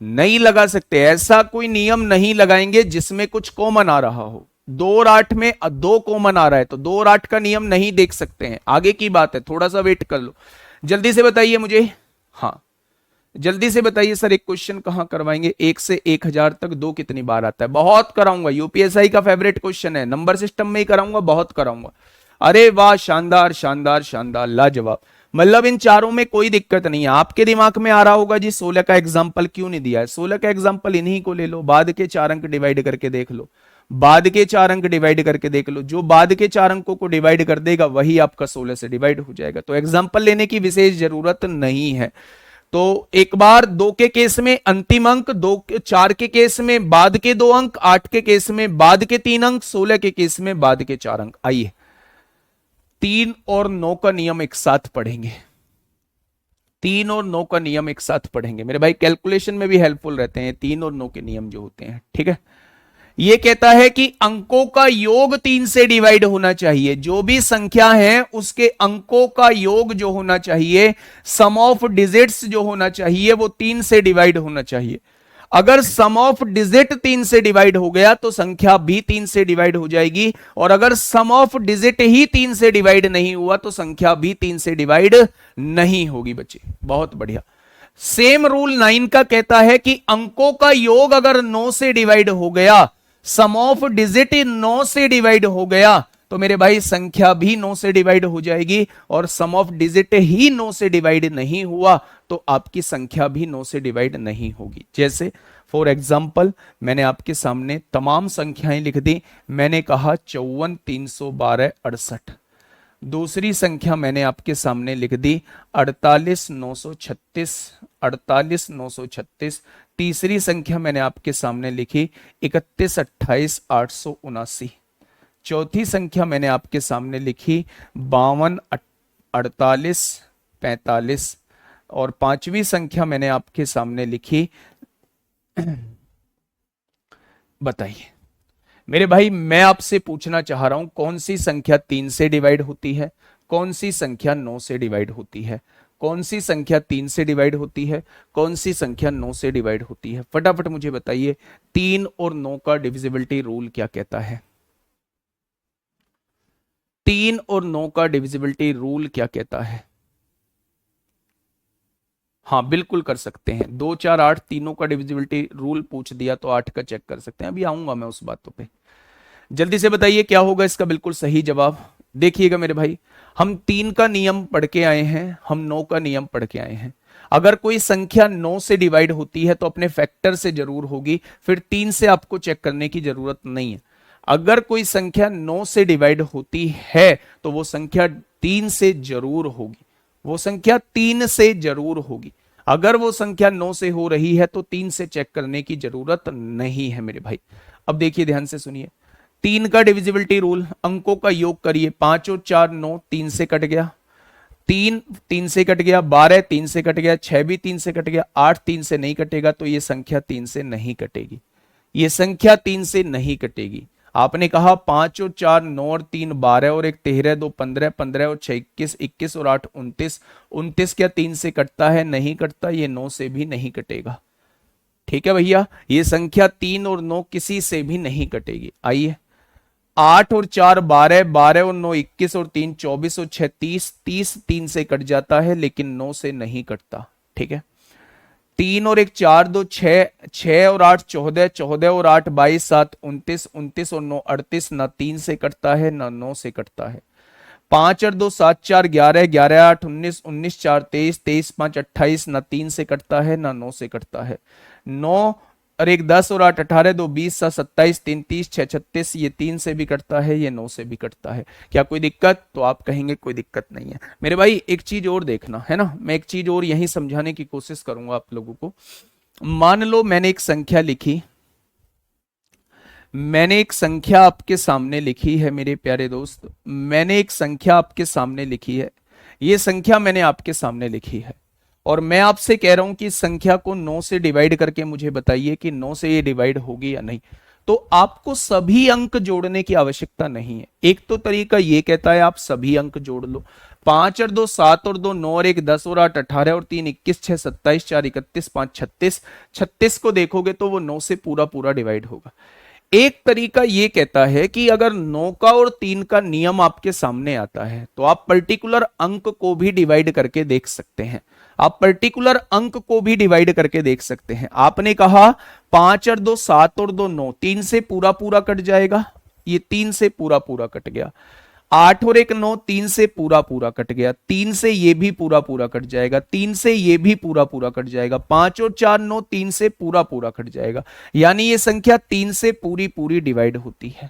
नहीं लगा सकते। ऐसा कोई नियम नहीं लगाएंगे जिसमें कुछ कॉमन आ रहा हो। 2 और 8 में 2 कॉमन आ रहा है तो 2 और 8 का नियम नहीं देख सकते हैं, आगे की बात है, थोड़ा सा वेट कर लो। जल्दी से बताइए मुझे, हाँ जल्दी से बताइए सर, एक क्वेश्चन कहां करवाएंगे? 1 से 1000 तक 2 कितनी बार आता है? बहुत कराऊंगा, यूपीएसआई का फेवरेट क्वेश्चन है, नंबर सिस्टम में ही कराऊंगा, बहुत कराऊंगा। अरे वाह, शानदार शानदार शानदार, लाजवाब। मतलब इन चारों में कोई दिक्कत नहीं है। आपके दिमाग में आ रहा होगा जी 16 का एग्जाम्पल क्यों नहीं दिया है? 16 का एग्जाम्पल इन्हीं को ले लो, बाद के 4 अंक डिवाइड करके देख लो, बाद के 4 अंक डिवाइड करके देख लो। जो बाद के 4 अंकों को डिवाइड कर देगा वही आपका 16 से डिवाइड हो जाएगा। तो एग्जाम्पल लेने की विशेष जरूरत नहीं है। तो एक बार 2 के केस में अंतिम अंक, 4 के केस में बाद के 2 अंक, 8 के केस में बाद के 3 अंक, 16 के केस में बाद के 4 अंक। आइए 3 और 9 का नियम एक साथ पढ़ेंगे, 3 और 9 का नियम एक साथ पढ़ेंगे मेरे भाई, कैलकुलेशन में भी हेल्पफुल रहते हैं 3 और 9 के नियम जो होते हैं, ठीक है। ये कहता है कि अंकों का योग 3 से डिवाइड होना चाहिए। जो भी संख्या है उसके अंकों का योग जो होना चाहिए, सम ऑफ डिजिट्स जो होना चाहिए, वो 3 से डिवाइड होना चाहिए। अगर सम ऑफ डिजिट 3 से डिवाइड हो गया तो संख्या भी 3 से डिवाइड हो जाएगी, और अगर सम ऑफ डिजिट ही 3 से डिवाइड नहीं हुआ तो संख्या भी 3 से डिवाइड नहीं होगी बच्चे। बहुत बढ़िया। सेम रूल 9 का कहता है कि अंकों का योग अगर 9 से डिवाइड हो गया, सम ऑफ डिजिट 9 से डिवाइड हो गया, तो मेरे भाई संख्या भी 9 से डिवाइड हो जाएगी, और सम ऑफ डिजिट ही 9 से डिवाइड नहीं हुआ तो आपकी संख्या भी 9 से डिवाइड नहीं होगी। जैसे फॉर एग्जाम्पल मैंने आपके सामने तमाम संख्याएं लिख दी। मैंने कहा 54 312 68। दूसरी संख्या मैंने आपके सामने लिख दी 48 936, 48 936। तीसरी संख्या मैंने आपके सामने लिखी 31 28 879। चौथी संख्या मैंने आपके सामने लिखी 52 48 45। और पांचवी संख्या मैंने आपके सामने लिखी बताइए मेरे भाई, मैं आपसे पूछना चाह रहा हूं कौन सी संख्या 3 से डिवाइड होती है, कौन सी संख्या 9 से डिवाइड होती है, कौन सी संख्या 3 से डिवाइड होती है, कौन सी संख्या 9 से डिवाइड होती है? फटाफट मुझे बताइए 3 और 9 का डिविजिबिलिटी रूल क्या कहता है? 3 और 9 का डिविजिबिलिटी रूल क्या कहता है? हाँ बिल्कुल कर सकते हैं। 2 4 8 तीनों का डिविजिबिलिटी रूल पूछ दिया तो 8 का चेक कर सकते हैं, अभी आऊंगा मैं उस बातों पे। जल्दी से बताइए क्या होगा इसका बिल्कुल सही जवाब। देखिएगा मेरे भाई, हम 3 का नियम पढ़ के आए हैं, हम 9 का नियम पढ़ के आए हैं। अगर कोई संख्या 9 से डिवाइड होती है तो अपने फैक्टर से जरूर होगी, फिर 3 से आपको चेक करने की जरूरत नहीं है। अगर कोई संख्या 9 से डिवाइड होती है तो वो संख्या 3 से जरूर होगी, वो संख्या 3 से जरूर होगी। अगर वो संख्या 9 से हो रही है तो 3 से चेक करने की जरूरत नहीं है मेरे भाई। अब देखिए ध्यान से सुनिए, 3 का डिविजिबिलिटी रूल, अंकों का योग करिए, 5 और 4 9, 3 से कट गया, 3 3 से कट गया, 12 3 से कट गया, 6 भी 3 से कट गया, 8 3 से नहीं कटेगा, तो ये संख्या 3 से नहीं कटेगी, ये संख्या 3 से नहीं कटेगी। आपने कहा 5 और 4 9 और 3 12 और 1 13 2 15, 15 और 6 21, 21 और 8 29, 29 क्या 3 से कटता है? नहीं कटता, ये 9 से भी नहीं कटेगा। ठीक है भैया, ये संख्या 3 और 9 किसी से भी नहीं कटेगी। आइए 8 और 4 12, 12 और 9 21 और 3 24 और 6 30, 30 3 से कट जाता है लेकिन 9 से नहीं कटता। ठीक है, 3 और 1 4 2 6, 6 और 8 14, 14 और 8 22 7 29, 29 और 9 38, ना 3 से कटता है ना 9 से कटता है। 5 और 2 7 4 11, 11 8 19, 19 4 23, 23 5 28, ना 3 से कटता है ना 9 से कटता है। 9 और 1 10 और 8 18, 2 20 7 27, 3 30, 6 36, ये 3 से भी कटता है, ये 9 से भी कटता है। क्या कोई दिक्कत? तो आप कहेंगे कोई दिक्कत नहीं है। मेरे भाई एक चीज और देखना है ना, मैं एक चीज और यही समझाने की कोशिश करूंगा आप लोगों को। मान लो मैंने एक संख्या लिखी, मैंने एक संख्या आपके सामने लिखी है मेरे प्यारे दोस्त, मैंने एक संख्या आपके सामने लिखी है। ये संख्या मैंने आपके सामने लिखी है और मैं आपसे कह रहा हूं कि इस संख्या को 9 से डिवाइड करके मुझे बताइए कि 9 से ये डिवाइड होगी या नहीं। तो आपको सभी अंक जोड़ने की आवश्यकता नहीं है। एक तो तरीका ये कहता है आप सभी अंक जोड़ लो, 5 और 2 7 और 2 9 और 1 10 और 8 18 और 3 21 6 27 4 31 5 36, 36 को देखोगे तो वो 9 से पूरा पूरा डिवाइड होगा। एक तरीका यह कहता है कि अगर 9 का और 3 का नियम आपके सामने आता है तो आप पर्टिकुलर अंक को भी डिवाइड करके देख सकते हैं। आप पर्टिकुलर अंक को भी डिवाइड करके देख सकते हैं। आपने कहा 5 और 2 7 और 2 9, 3 से पूरा पूरा कट जाएगा, ये 3 से पूरा पूरा कट गया। 8 और 1 9, 3 से पूरा पूरा कट गया, 3 से ये भी पूरा पूरा कट जाएगा, 3 से ये भी पूरा पूरा कट जाएगा। 5 और 4 9, 3 से पूरा पूरा कट जाएगा। यानी ये संख्या 3 से पूरी पूरी डिवाइड होती है।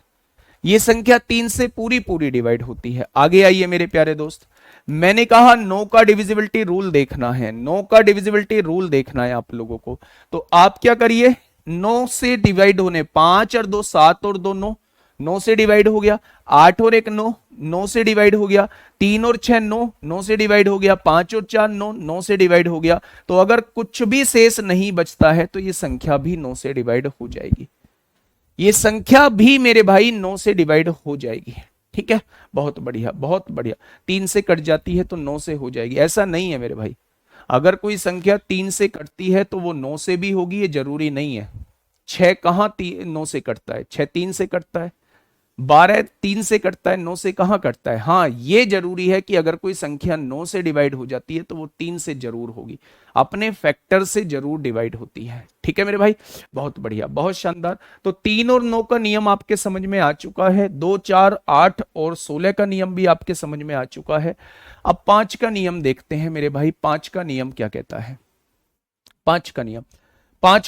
ये संख्या 3 से पूरी पूरी डिवाइड होती है। आगे आइए मेरे प्यारे दोस्त, मैंने कहा 9 का डिविजिबिलिटी रूल देखना है, 9 का डिविजिबिलिटी रूल देखना है आप लोगों को। तो आप क्या करिए, 9 से डिवाइड होने 5 और 2 7 और 2 9, 9 से डिवाइड हो गया। 8 और 1 9, 9 से डिवाइड हो गया। 3 और 6 9, 9 से डिवाइड हो गया। 5 और 4 9, 9 से डिवाइड हो गया। तो अगर कुछ भी शेष नहीं बचता है तो ये संख्या भी 9 से डिवाइड हो जाएगी। ये संख्या भी मेरे भाई 9 से डिवाइड हो जाएगी। ठीक है, बहुत बढ़िया बहुत बढ़िया। 3 से कट जाती है तो 9 से हो जाएगी, ऐसा नहीं है मेरे भाई। अगर कोई संख्या 3 से कटती है तो वो 9 से भी होगी, ये जरूरी नहीं है। 6 कहां 9 से कटता है? 6 3 से कटता है। 12 3 से कटता है, 9 से कहां कटता है? हाँ, ये जरूरी है कि अगर कोई संख्या 9 से डिवाइड हो जाती है तो वो 3 से जरूर होगी, अपने फैक्टर से जरूर डिवाइड होती है। ठीक है मेरे भाई, बहुत बढ़िया बहुत शानदार। तो 3 और 9 का नियम आपके समझ में आ चुका है। 2 4 8 और 16 का नियम भी आपके समझ में आ चुका है। अब 5 का नियम देखते हैं मेरे भाई। 5 का नियम क्या कहता है? 5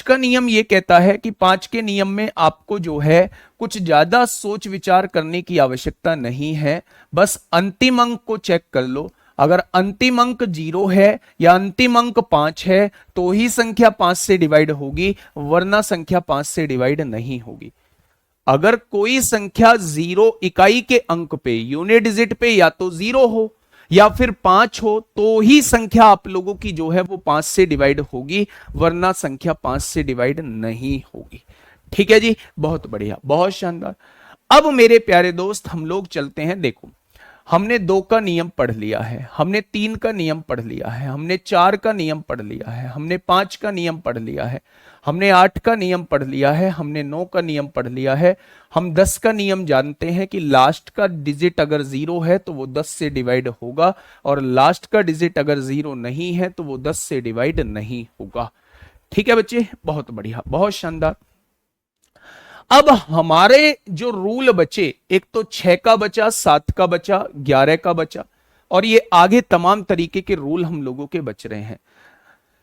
का नियम यह कहता है कि 5 के नियम में आपको जो है कुछ ज्यादा सोच विचार करने की आवश्यकता नहीं है, बस अंतिम अंक को चेक कर लो। अगर अंतिम अंक 0 है या अंतिम अंक 5 है तो ही संख्या 5 से डिवाइड होगी, वरना संख्या 5 से डिवाइड नहीं होगी। अगर कोई संख्या 0 इकाई के अंक पे, यूनिट डिजिट पे या तो 0 हो या फिर 5 हो तो ही संख्या आप लोगों की जो है वो 5 से डिवाइड होगी, वरना संख्या 5 से डिवाइड नहीं होगी। ठीक है जी, बहुत बढ़िया बहुत शानदार। अब मेरे प्यारे दोस्त हम लोग चलते हैं। देखो, हमने 2 का नियम पढ़ लिया है, हमने 3 का नियम पढ़ लिया है, हमने 4 का नियम पढ़ लिया है, हमने 5 का नियम पढ़ लिया है, हमने 8 का नियम पढ़ लिया है, हमने 9 का नियम पढ़ लिया है। हम 10 का नियम जानते हैं कि लास्ट का डिजिट अगर 0 है तो वो 10 से डिवाइड होगा, और लास्ट का डिजिट अगर 0 नहीं है तो वो 10 से डिवाइड नहीं होगा। ठीक है बच्चे, बहुत बढ़िया बहुत शानदार। अब हमारे जो रूल बचे, एक तो 6 का बचा, 7 का बचा, 11 का बचा, और ये आगे तमाम तरीके के रूल हम लोगों के बच रहे हैं।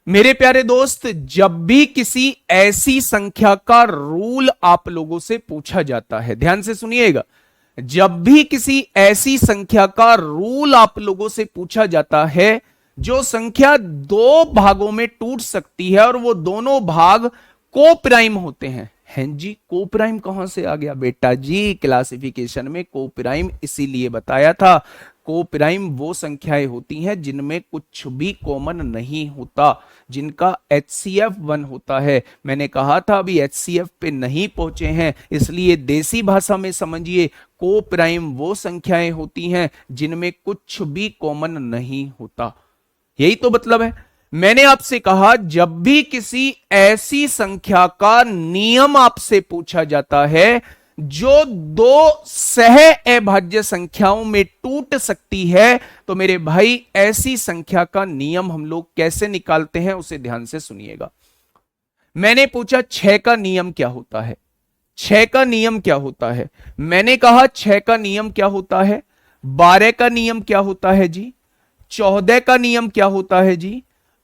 मेरे प्यारे दोस्त, जब भी किसी ऐसी संख्या का रूल आप लोगों से पूछा जाता है, ध्यान से सुनिएगा, जब भी किसी ऐसी संख्या का रूल आप लोगों से पूछा जाता है जो संख्या 2 भागों में टूट सकती है और वो दोनों भाग को प्राइम होते हैं। हैं जी, को प्राइम कहां से आ गया बेटा जी? क्लासिफिकेशन में को प्राइम इसीलिए बताया था। को प्राइम वो संख्याएं होती हैं जिनमें कुछ भी कॉमन नहीं होता, जिनका HCF 1 होता है। मैंने कहा था अभी HCF पे नहीं पहुंचे हैं, इसलिए देसी भाषा में समझिए, को प्राइम वो संख्याएं होती हैं जिनमें कुछ भी कॉमन नहीं होता। यही तो मतलब है। मैंने आपसे कहा जब भी किसी ऐसी संख्या का नियम आपसे पूछा जाता है जो दो सह अभाज्य संख्याओं में टूट सकती है, तो मेरे भाई ऐसी संख्या का नियम हम लोग कैसे निकालते हैं उसे ध्यान से सुनिएगा। मैंने पूछा 6 का नियम क्या होता है, 6 का नियम क्या होता है। मैंने कहा 6 का नियम क्या होता है, 12 का नियम क्या होता है जी, 14 का नियम क्या होता है जी,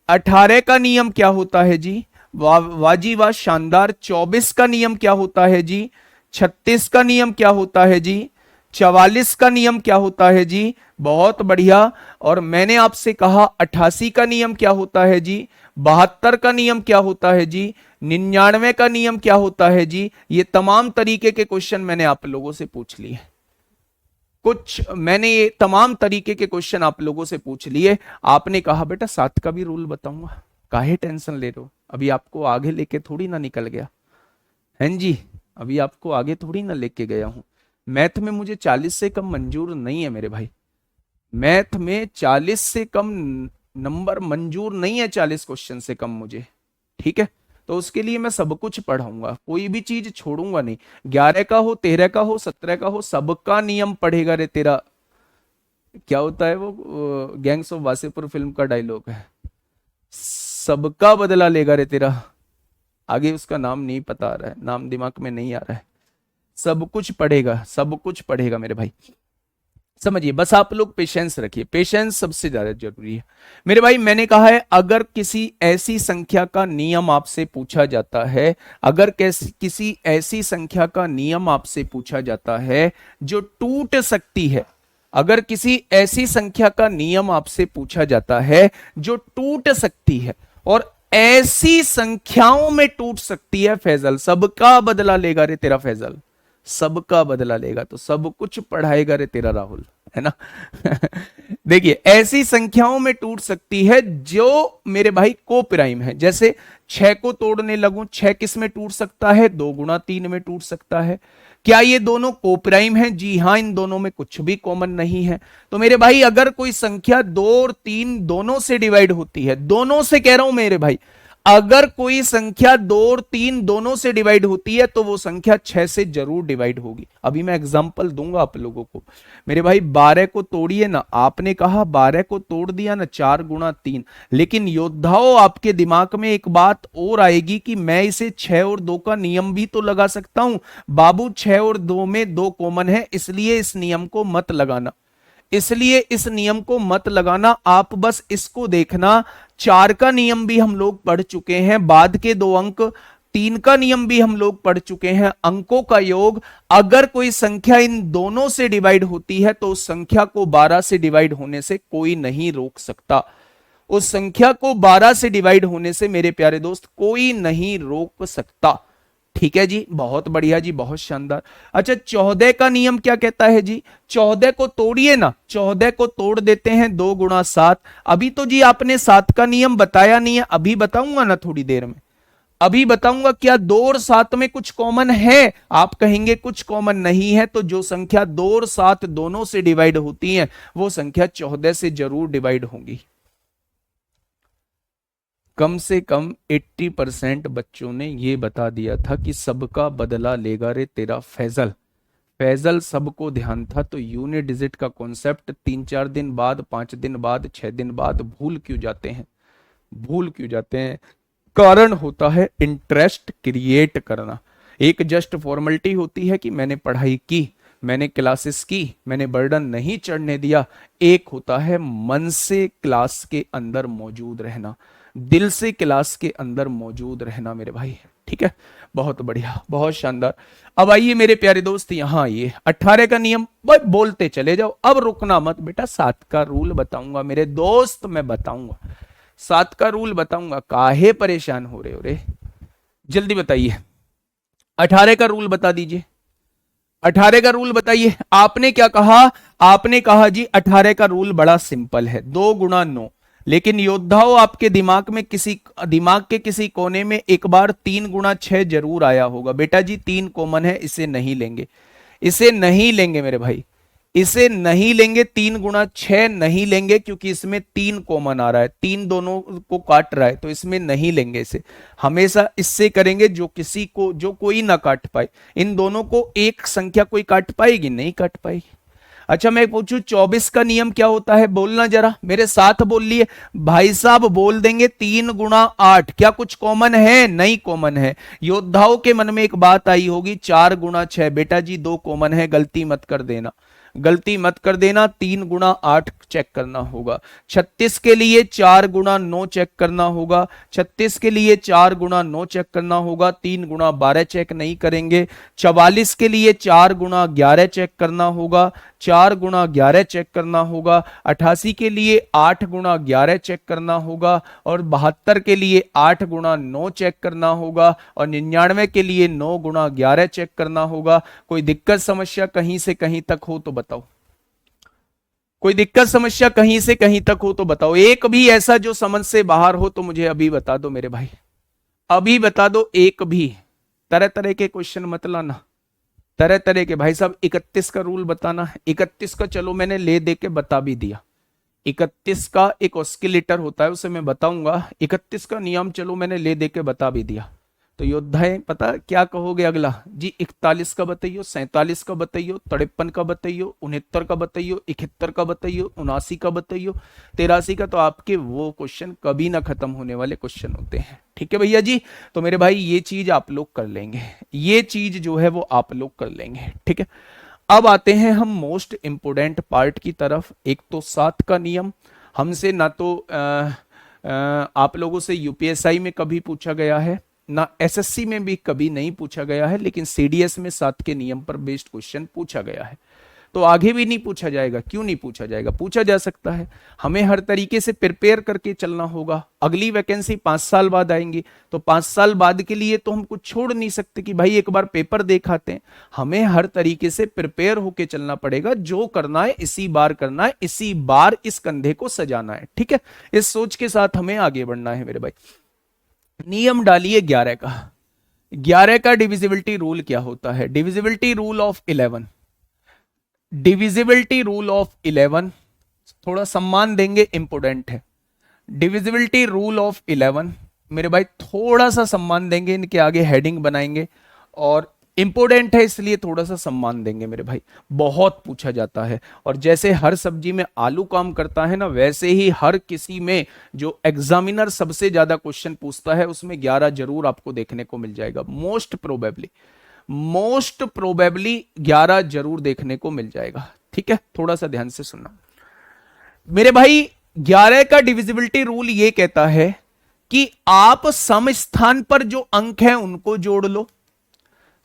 18 का नियम क्या होता है जी, वाजी वाह शानदार, 24 का नियम क्या होता है जी, 36 का नियम क्या होता है जी, 44 का नियम क्या होता है जी, बहुत बढ़िया। और मैंने आपसे कहा 88 का नियम क्या होता है जी, 72 का नियम क्या होता है जी, 99 का नियम क्या होता है जी। ये तमाम तरीके के क्वेश्चन मैंने आप लोगों से पूछ लिए, मैंने ये तमाम तरीके के क्वेश्चन आप लोगों से पूछ लिए। आपने कहा बेटा 7 का भी रूल बताऊंगा, काहे टेंशन ले रहे हो, अभी आपको आगे लेके थोड़ी ना निकल गया हैं जी, अभी आपको आगे थोड़ी ना लेके गया हूं। मैथ में मुझे 40 से कम मंजूर नहीं है मेरे भाई, मैथ में 40 से कम नंबर मंजूर नहीं है, 40 क्वेश्चन से कम मुझे, ठीक है। तो उसके लिए मैं सब कुछ पढ़ाऊंगा, कोई भी चीज छोड़ूंगा नहीं। 11 का हो, 13 का हो, 17 का हो, सबका नियम पढ़ेगा रे तेरा। क्या होता है वो गैंग्स ऑफ वासेपुर फिल्म का डायलॉग है, सबका बदला लेगा रे तेरा। आगे उसका नाम नहीं पता आ रहा है, नाम दिमाग में नहीं आ रहा है। सब कुछ पढ़ेगा, सब कुछ पढ़ेगा मेरे भाई, समझिए। बस आप लोग पेशेंस रखिए, पेशेंस सबसे ज्यादा जरूरी है मेरे भाई। मैंने कहा है अगर किसी ऐसी संख्या का नियम आपसे पूछा जाता है, अगर किसी ऐसी संख्या का नियम आपसे पूछा जाता है जो टूट सकती है, अगर किसी ऐसी संख्या का नियम आपसे पूछा जाता है जो टूट सकती है, और ऐसी संख्याओं में टूट सकती है फैजल, सबका बदला लेगा रे तेरा फैजल, सबका बदला लेगा, तो सब कुछ पढ़ाएगा रे तेरा राहुल, है ना। देखिए ऐसी संख्याओं में टूट सकती है जो मेरे भाई को प्राइम है। जैसे 6 को तोड़ने लगूं, 6 किस में टूट सकता है, 2 गुणा 3 में टूट सकता है। क्या ये दोनों को प्राइम है? जी हां, इन दोनों में कुछ भी कॉमन नहीं है। तो मेरे भाई अगर कोई संख्या 2 और 3 दोनों से डिवाइड होती है, दोनों से कह रहा हूं मेरे भाई, अगर कोई संख्या 2 और 3 दोनों से डिवाइड होती है तो वो संख्या 6 से जरूर डिवाइड होगी। अभी मैं एग्जांपल दूंगा आप लोगों को मेरे भाई। 12 को तोड़िए ना, आपने कहा 12 को तोड़ दिया ना, 4 गुणा 3, लेकिन योद्धाओं आपके दिमाग में एक बात और आएगी कि मैं इसे 6 और 2 का नियम भी तो लगा सकता हूं। बाबू 6 और 2 में 2 कॉमन है, इसलिए इस नियम को मत लगाना, इसलिए इस नियम को मत लगाना। आप बस इसको देखना, 4 का नियम भी हम लोग पढ़ चुके हैं, बाद के 2 अंक, 3 का नियम भी हम लोग पढ़ चुके हैं, अंकों का योग। अगर कोई संख्या इन दोनों से डिवाइड होती है तो उस संख्या को 12 से डिवाइड होने से कोई नहीं रोक सकता, उस संख्या को 12 से डिवाइड होने से मेरे प्यारे दोस्त कोई नहीं रोक सकता। ठीक है जी, बहुत बढ़िया जी, बहुत शानदार। अच्छा 14 का नियम क्या कहता है जी, 14 को तोड़िए ना, 14 को तोड़ देते हैं, 2 गुणा 7। अभी तो जी आपने 7 का नियम बताया नहीं है, अभी बताऊंगा ना थोड़ी देर में, अभी बताऊंगा। क्या 2 और 7 में कुछ कॉमन है? आप कहेंगे कुछ कॉमन नहीं है, तो जो संख्या 2 और 7 दोनों से डिवाइड होती है वो संख्या 14 से जरूर डिवाइड होंगी। कम से कम 80% बच्चों ने यह बता दिया था कि सबका बदला लेगा रे तेरा फैजल। फैजल सबको ध्यान था, तो यूनिट डिजिट का कॉन्सेप्ट 3-4 दिन बाद, 5 दिन बाद, 6 दिन बाद भूल क्यों जाते हैं, भूल क्यों जाते हैं? कारण होता है इंटरेस्ट क्रिएट करना। एक जस्ट फॉर्मेलिटी होती है कि मैंने पढ़ाई की, मैंने क्लासेस की, मैंने बर्डन नहीं चढ़ने दिया। एक होता है मन से क्लास के अंदर मौजूद रहना, दिल से क्लास के अंदर मौजूद रहना मेरे भाई। ठीक है, बहुत बढ़िया, बहुत शानदार। अब आइए मेरे प्यारे दोस्त, यहां आइए। 18 का नियम भाई बोलते चले जाओ, अब रुकना मत बेटा। 7 का रूल बताऊंगा मेरे दोस्त, मैं बताऊंगा 7 का रूल बताऊंगा, काहे परेशान हो रहे हो रे, जल्दी बताइए। 18 का रूल बता दीजिए, 18 का रूल बताइए। आपने क्या कहा? आपने कहा जी 18 का रूल बड़ा सिंपल है, 2 गुणा 9। लेकिन योद्धाओं आपके दिमाग में दिमाग के किसी कोने में एक बार 3 गुणा 6 जरूर आया होगा। बेटा जी 3 कॉमन है, इसे नहीं लेंगे, इसे नहीं लेंगे मेरे भाई, इसे नहीं लेंगे, 3 × 6 नहीं लेंगे क्योंकि इसमें 3 कॉमन आ रहा है, 3 दोनों को काट रहा है, तो इसमें नहीं लेंगे इसे। हमेशा इससे करेंगे जो कोई ना काट पाए। इन दोनों को एक संख्या कोई काट पाएगी? नहीं काट पाएगी। अच्छा मैं पूछूं 24 का नियम क्या होता है? बोलना जरा, मेरे साथ बोल लिए भाई साहब। बोल देंगे 3 × 8। क्या कुछ कॉमन है? नहीं कॉमन है। योद्धाओं के मन में एक बात आई होगी, 4 × 6। बेटा जी 2 कॉमन है, गलती मत कर देना, गलती मत कर देना। 3 × 8 चेक करना होगा। 36 के लिए 4 × 9 चेक करना होगा। 36 के लिए 4 × 9 चेक करना होगा। 3 × 12 चेक नहीं करेंगे। 44 के लिए 4 × 11 चेक करना होगा। 4 × 11 चेक करना होगा। 88 के लिए 8 × 11 चेक करना होगा। और 72 के लिए 8 × 9 चेक करना होगा। और 99 के लिए 9 × 11 चेक करना होगा। कोई दिक्कत समस्या कहीं से कहीं तक हो तो बताओ, कोई दिक्कत समस्या कहीं से कहीं तक हो तो बताओ। एक भी ऐसा जो समझ से बाहर हो तो मुझे अभी बता दो मेरे भाई, अभी बता दो। एक भी तरह तरह के क्वेश्चन मत लाना, तरह तरह के। भाई साहब 31 का रूल बताना है। 31 का चलो मैंने ले दे के बता भी दिया। 31 का एक ऑस्किलेटर होता है, उसे मैं बताऊंगा। 31 का नियम चलो मैंने ले दे के बता भी दिया। तो योद्धाएं पता क्या कहोगे अगला? जी 41 का बताइयो, 47 का बताइयो, 53 का बताइयो, 69 का बताइयो, 71 का बताइयो, 79 का बताइयो, 83 का। तो आपके वो क्वेश्चन कभी ना खत्म होने वाले क्वेश्चन होते हैं। ठीक है भैया जी। तो मेरे भाई ये चीज आप लोग कर लेंगे, ये चीज जो है वो आप लोग कर लेंगे। ठीक है, अब आते हैं हम मोस्ट इंपोर्टेंट पार्ट की तरफ। एक तो 7 का नियम हमसे ना तो आप लोगों से यूपीएसआई में कभी पूछा गया है, ना एसएससी में भी कभी नहीं पूछा गया है, लेकिन सीडीएस में 7 के नियम पर बेस्ड क्वेश्चन पूछा गया है। तो आगे भी नहीं पूछा जाएगा। क्यों नहीं पूछा जाएगा? पूछा जा सकता है। हमें हर तरीके से प्रिपेयर करके चलना होगा। अगली वैकेंसी 5 साल बाद आएंगी, तो 5 साल बाद के लिए तो हम कुछ छोड़ नहीं सकते कि भाई एक बार पेपर देखाते हैं। हमें हर तरीके से प्रिपेयर होके चलना पड़ेगा। जो करना है इसी बार करना है, इसी बार इस कंधे को सजाना है। ठीक है, इस सोच के साथ हमें आगे बढ़ना है मेरे भाई। नियम डालिए 11 का। 11 का डिविजिबिलिटी रूल क्या होता है? Divisibility rule of 11, divisibility rule of 11 थोड़ा सम्मान देंगे, इंपोर्टेंट है। डिविजिबिलिटी रूल ऑफ 11 मेरे भाई थोड़ा सा सम्मान देंगे, इनके आगे हेडिंग बनाएंगे और इंपोर्टेंट है इसलिए थोड़ा सा सम्मान देंगे मेरे भाई। बहुत पूछा जाता है और जैसे हर सब्जी में आलू काम करता है ना, वैसे ही हर किसी में जो एग्जामिनर सबसे ज्यादा क्वेश्चन पूछता है उसमें 11 जरूर आपको देखने को मिल जाएगा। मोस्ट प्रोबेबली 11 जरूर देखने को मिल जाएगा। ठीक है, थोड़ा सा ध्यान से सुनना मेरे भाई। 11 का डिविजिबिलिटी रूल ये कहता है कि आप सम स्थान पर जो अंक हैं उनको जोड़ लो।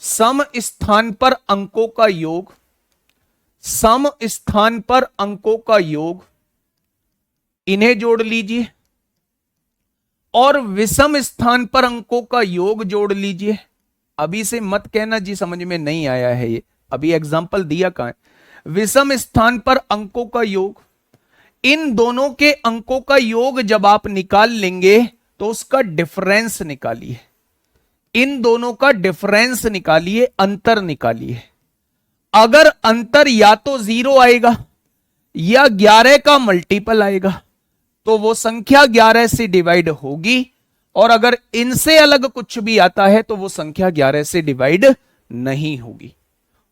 सम स्थान पर अंकों का योग, सम स्थान पर अंकों का योग, इन्हें जोड़ लीजिए और विषम स्थान पर अंकों का योग जोड़ लीजिए। अभी से मत कहना जी समझ में नहीं आया है, ये अभी एग्जाम्पल दिया कहां है। विषम स्थान पर अंकों का योग, इन दोनों के अंकों का योग जब आप निकाल लेंगे तो उसका डिफरेंस निकालिए। इन दोनों का डिफरेंस निकालिए, अंतर निकालिए। अगर अंतर या तो 0 आएगा या 11 का मल्टीपल आएगा तो वो संख्या 11 से डिवाइड होगी, और अगर इनसे अलग कुछ भी आता है तो वो संख्या 11 से डिवाइड नहीं होगी।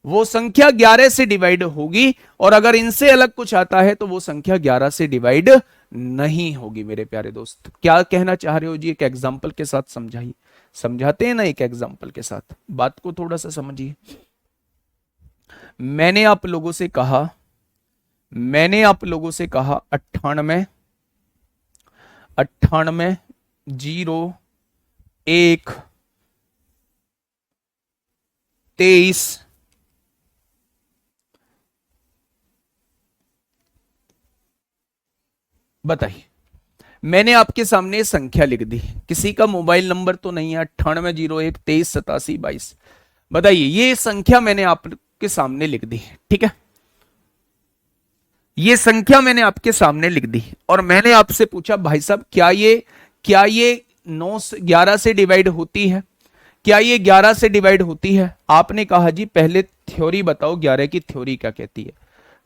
वो संख्या 11 से डिवाइड होगी और अगर इनसे अलग कुछ आता है तो वो संख्या 11 से डिवाइड नहीं होगी। मेरे प्यारे दोस्त क्या कहना चाह रहे हो जी? एक एग्जांपल के साथ समझाइए। समझाते हैं ना एक एग्जांपल के साथ, बात को थोड़ा सा समझिए। मैंने आप लोगों से कहा 98 0 1 23 बताइए। मैंने आपके सामने संख्या लिख दी, किसी का मोबाइल नंबर तो नहीं है। 9801238722 बताइए, ये संख्या मैंने आपके सामने लिख दी। ठीक है, ये संख्या मैंने आपके सामने लिख दी और मैंने आपसे पूछा भाई साहब क्या ये 11 से डिवाइड होती है? क्या ये 11 से डिवाइड होती है? आपने कहा जी पहले थ्योरी बताओ, 11 की थ्योरी क्या कहती है।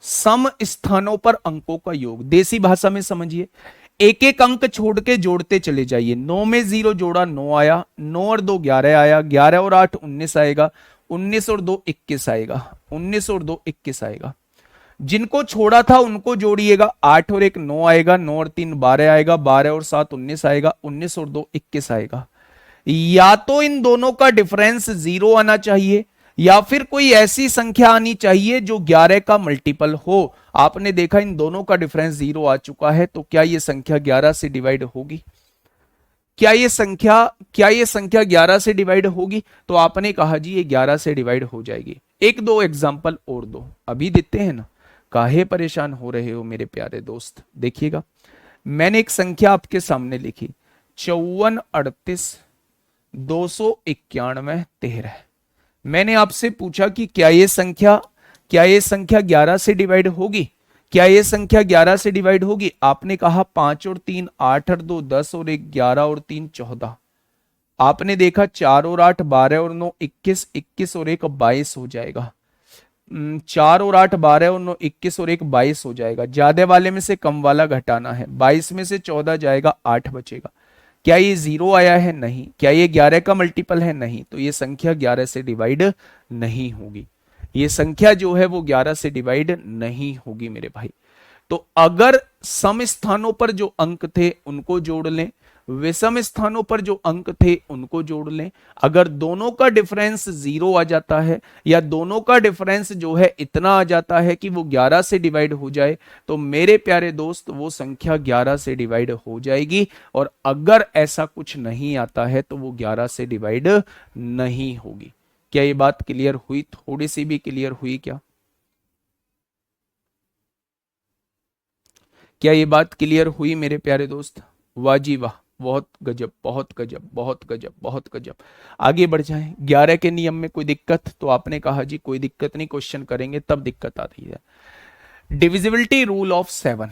सम स्थानों पर अंकों का योग। देसी भाषा में समझिए, एक एक अंक छोड़ के जोड़ते चले जाइए। 9 में 0 जोड़ा 9 आया, 9 और 2 11 आया, 11 और 8 19 आएगा, 19 और 2 21 आएगा, 19 और 2 21 आएगा। जिनको छोड़ा था उनको जोड़िएगा, 8 और 1 9 आएगा, 9 और 3 12 आएगा, 12 और 7 19 आएगा, 19 और 2 21 आएगा। या तो इन दोनों का डिफरेंस 0 आना चाहिए या फिर कोई ऐसी संख्या आनी चाहिए जो 11 का मल्टीपल हो। आपने देखा इन दोनों का डिफरेंस 0 आ चुका है, तो क्या ये संख्या 11 से डिवाइड होगी? क्या ये संख्या 11 से डिवाइड होगी? तो आपने कहा जी ये 11 से डिवाइड हो जाएगी। एक दो एग्जाम्पल और दो अभी देते हैं ना, काहे परेशान हो रहे हो मेरे प्यारे दोस्त। देखिएगा, मैंने एक संख्या आपके सामने लिखी 54 38 291 13। मैंने आपसे पूछा कि क्या ये संख्या 11 से डिवाइड होगी? क्या ये संख्या 11 से डिवाइड होगी? आपने कहा 5 और 3 8 और 2 10 और 1 11 और 3 14। आपने देखा 4 और 8 12 और 9 21, 21 और 1 22 हो जाएगा। 4 और 8 12 और 9 21 और 1 22 हो जाएगा। ज्यादा वाले में से कम वाला घटाना है, 22 में से 14 जाएगा, 8 बचेगा। क्या ये 0 आया है? नहीं। क्या ये 11 का मल्टीपल है? नहीं। तो ये संख्या 11 से डिवाइड नहीं होगी। ये संख्या जो है वो 11 से डिवाइड नहीं होगी मेरे भाई। तो अगर सम स्थानों पर जो अंक थे उनको जोड़ लें, विषम स्थानों पर जो अंक थे उनको जोड़ लें। अगर दोनों का डिफरेंस 0 आ जाता है या दोनों का डिफरेंस जो है इतना आ जाता है कि वो 11 से डिवाइड हो जाए, तो मेरे प्यारे दोस्त वो संख्या 11 से डिवाइड हो जाएगी। और अगर ऐसा कुछ नहीं आता है तो वो 11 से डिवाइड नहीं होगी। क्या ये बात क्लियर हुई? थोड़ी सी भी क्लियर हुई क्या? क्या ये बात क्लियर हुई मेरे प्यारे दोस्त? वाह जी वाह, बहुत गजब, बहुत गजब, बहुत गजब, बहुत गजब। आगे बढ़ जाएं। 11 के नियम में कोई दिक्कत? तो आपने कहा जी कोई दिक्कत नहीं, क्वेश्चन करेंगे तब दिक्कत आती है। Divisibility rule of 7।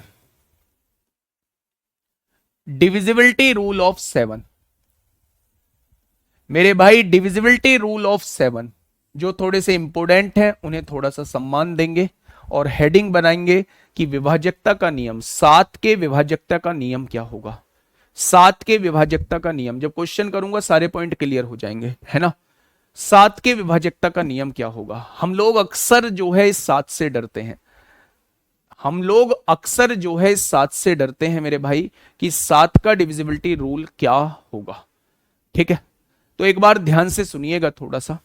Divisibility rule of 7 मेरे भाई, डिविजिबिलिटी रूल ऑफ 7 जो थोड़े से इंपोर्टेंट हैं उन्हें थोड़ा सा सम्मान देंगे और हेडिंग बनाएंगे कि विभाजकता का नियम, 7 के विभाजकता का नियम क्या होगा। 7 के विभाजकता का नियम, जब क्वेश्चन करूंगा सारे पॉइंट क्लियर हो जाएंगे, है ना। 7 के विभाजकता का नियम क्या होगा। हम लोग अक्सर जो है इस 7 से डरते हैं। हम लोग अक्सर जो है इस 7 से डरते हैं मेरे भाई कि 7 का डिविजिबिलिटी रूल क्या होगा। ठीक है, तो एक बार ध्यान से सुनिएगा थोड़ा सा।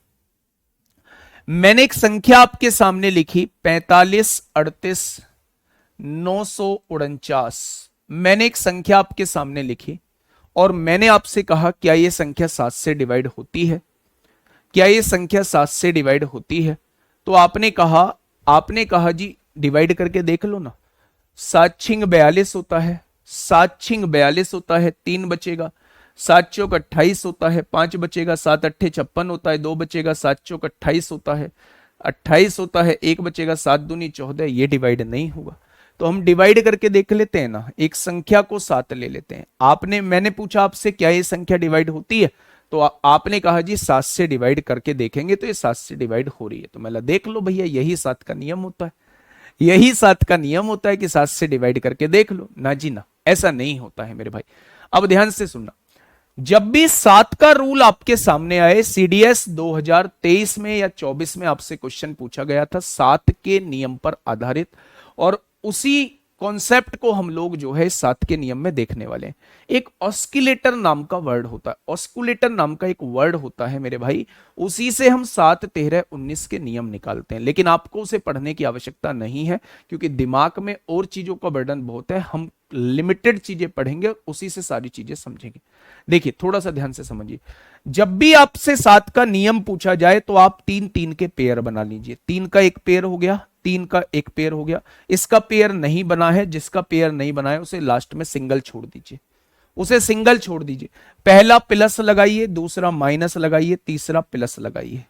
मैंने एक संख्या आपके सामने लिखी 45 38 949। मैंने एक संख्या आपके सामने लिखी और मैंने आपसे कहा क्या यह संख्या 7 से डिवाइड होती है? क्या यह संख्या 7 से डिवाइड होती है? तो आपने कहा जी डिवाइड करके देख लो ना। 7 छिंग 42 होता है, 7 छिंग 42 होता है, 3 बचेगा। 7 चौक 28 होता है, 5 बचेगा। 7 अट्ठे 56 होता है, 2 बचेगा। 7 चौक 28 होता है, 28 होता है, 1 बचेगा। 7 दूनी 14, ये डिवाइड नहीं होगा। तो हम डिवाइड करके देख लेते हैं ना, एक संख्या को 7 ले लेते हैं। मैंने पूछा आपसे क्या ये संख्या डिवाइड होती है? तो आपने कहा जी 7 से डिवाइड करके देखेंगे, तो ये 7 से डिवाइड हो रही है। तो मैं देख लो भैया, यही 7 का नियम होता है। यही 7 का नियम होता है कि 7 से डिवाइड करके देख लो ना जी ना, ऐसा नहीं होता है मेरे भाई। अब ध्यान से सुनना, जब भी 7 का रूल आपके सामने आए, सीडीएस 2023 में या 24 में आपसे क्वेश्चन पूछा गया था 7 के नियम पर आधारित, और उसी कॉन्सेप्ट को हम लोग जो है 7 के नियम में देखने वाले हैं। एक ऑस्किलेटर नाम का वर्ड होता है, ऑस्कुलेटर नाम का एक वर्ड होता है मेरे भाई, उसी से हम 7 13 19 के नियम निकालते हैं। लेकिन आपको उसे पढ़ने की आवश्यकता नहीं है क्योंकि दिमाग में और चीजों का बर्डन बहुत है। हम लिमिटेड चीजें पढ़ेंगे, उसी से सारी चीजें समझेंगे। देखिए थोड़ा सा ध्यान से समझिए, जब भी आपसे 7 का नियम पूछा जाए तो आप 3 3 के पेयर बना लीजिए। 3 का एक पेयर हो गया, 3 का एक पेयर हो गया। इसका पेयर नहीं बना है, जिसका पेयर नहीं बना है उसे लास्ट में सिंगल छोड़ दीजिए, उसे सिंगल छोड़ दीजिए। पहला प्लस लगाइए, दूसरा माइनस लगाइए, तीसरा प्लस लगाइए।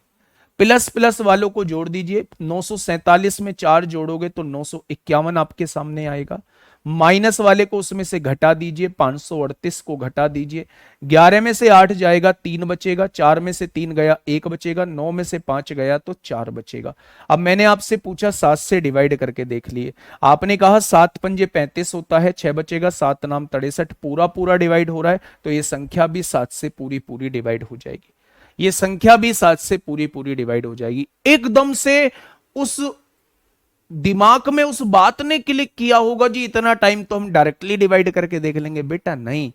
प्लस प्लस वालों को जोड़ दीजिए। 947 में 4 जोड़ोगे तो 951 आपके सामने आएगा। माइनस वाले को उसमें से घटा दीजिए, 538 को घटा दीजिए। 11 में से 8 जाएगा 3 बचेगा, 4 में से 3 गया 1 बचेगा, 9 में से 5 गया तो 4 बचेगा। अब मैंने आपसे पूछा 7 से डिवाइड करके देख लिए, आपने कहा 7 पंजे 35 होता है, 6 बचेगा, 7 नाम 63, पूरा पूरा डिवाइड हो रहा है, तो ये संख्या भी 7 से पूरी पूरी डिवाइड हो जाएगी। ये संख्या भी 7 से पूरी पूरी डिवाइड हो जाएगी। एकदम से उस दिमाग में उस बात ने क्लिक किया होगा जी इतना टाइम तो हम डायरेक्टली डिवाइड करके देख लेंगे, बेटा नहीं।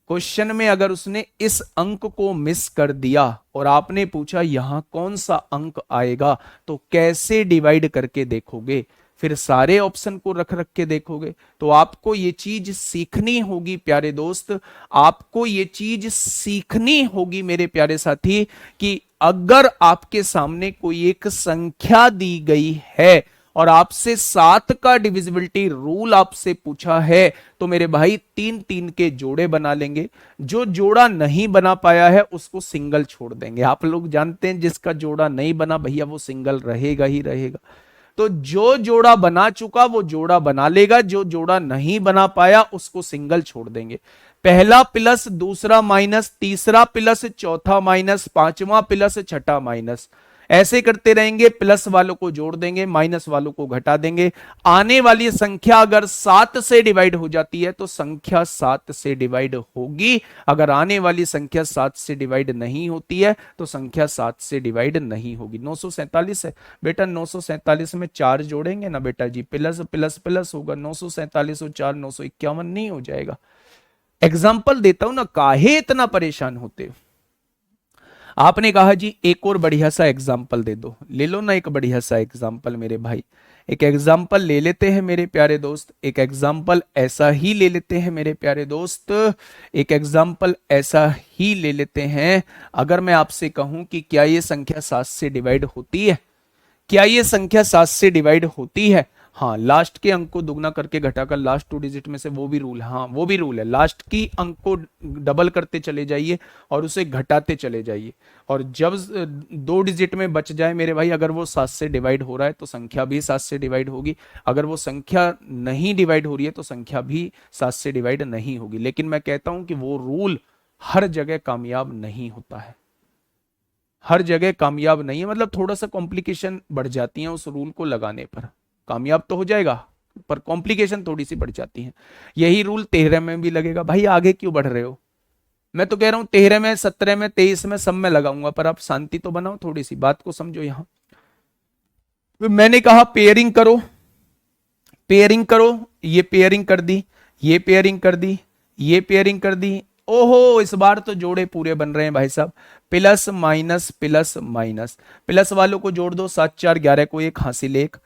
क्वेश्चन में अगर उसने इस अंक को मिस कर दिया और आपने पूछा यहां कौन सा अंक आएगा, तो कैसे डिवाइड करके देखोगे, फिर सारे ऑप्शन को रख रख के देखोगे। तो आपको ये चीज सीखनी होगी प्यारे दोस्त, आपको ये चीज सीखनी होगी मेरे प्यारे साथी, कि अगर आपके सामने कोई एक संख्या दी गई है और आपसे 7 का डिविजिबिलिटी रूल आपसे पूछा है, तो मेरे भाई 3 के जोड़े बना लेंगे। जो जोड़ा नहीं बना पाया है उसको सिंगल छोड़ देंगे। आप लोग जानते हैं जिसका जोड़ा नहीं बना भैया वो सिंगल रहेगा ही रहेगा। तो जो जोड़ा बना चुका वो जोड़ा बना लेगा, जो जोड़ा नहीं बना पाया उसको सिंगल छोड़ देंगे। पहला प्लस, दूसरा माइनस, तीसरा प्लस, चौथा माइनस, पांचवा प्लस, छठा माइनस, ऐसे करते रहेंगे। प्लस वालों को जोड़ देंगे, माइनस वालों को घटा देंगे। आने वाली संख्या अगर 7 से डिवाइड हो जाती है तो संख्या 7 से डिवाइड होगी। अगर आने वाली संख्या 7 से डिवाइड नहीं होती है तो संख्या 7 से डिवाइड नहीं होगी। 947 है बेटा, 947 में 4 जोड़ेंगे ना बेटा जी, प्लस प्लस प्लस होगा, 947 और 4 951 नहीं हो जाएगा। एग्जाम्पल देता हूं ना, काहे इतना परेशान होते हो। आपने कहा जी एक और बढ़िया सा एग्जाम्पल दे दो, ले लो ना एक बढ़िया सा एग्जाम्पल मेरे भाई। एक एग्जाम्पल ले लेते हैं मेरे प्यारे दोस्त, एक एग्जाम्पल ऐसा ही ले लेते हैं मेरे प्यारे दोस्त, एक एग्जाम्पल ऐसा ही ले लेते हैं। अगर मैं आपसे कहूं कि क्या ये संख्या 7 से डिवाइड होती है, क्या ये संख्या 7 से डिवाइड होती है? हाँ, लास्ट के अंक को दुगना करके घटाकर लास्ट 2 डिजिट में से, वो भी रूल, हाँ वो भी रूल है। लास्ट की अंक को डबल करते चले जाइए और उसे घटाते चले जाइए, और जब 2 डिजिट में बच जाए मेरे भाई, अगर वो 7 से डिवाइड हो रहा है तो संख्या भी 7 से डिवाइड होगी। अगर वो संख्या नहीं डिवाइड हो रही है तो संख्या भी 7 से डिवाइड नहीं होगी। लेकिन मैं कहता हूं कि वो रूल हर जगह कामयाब नहीं होता है, हर जगह कामयाब नहीं है। मतलब थोड़ा सा कॉम्प्लिकेशन बढ़ जाती है उस रूल को लगाने पर। कामयाब तो हो जाएगा पर कॉम्प्लिकेशन थोड़ी सी बढ़ जाती है। यही रूल 13 में भी लगेगा। भाई आगे क्यों बढ़ रहे हो? मैं तो कह रहा हूं 13 में, 17 में, 23 में सब में लगाऊंगा, पर आप शांति तो बनाओ, थोड़ी सी बात को समझो। यहां तो मैंने कहा पेयरिंग करो, पेयरिंग करो, ये पेयरिंग कर दी, ये पेयरिंग कर दी, ये पेयरिंग कर दी। ओहो, इस बार तो जोड़े पूरे बन रहे हैं भाई साहब। Plus minus plus minus, plus वालों को जोड़ दो, 7 4 11 को 1 हासिल 1,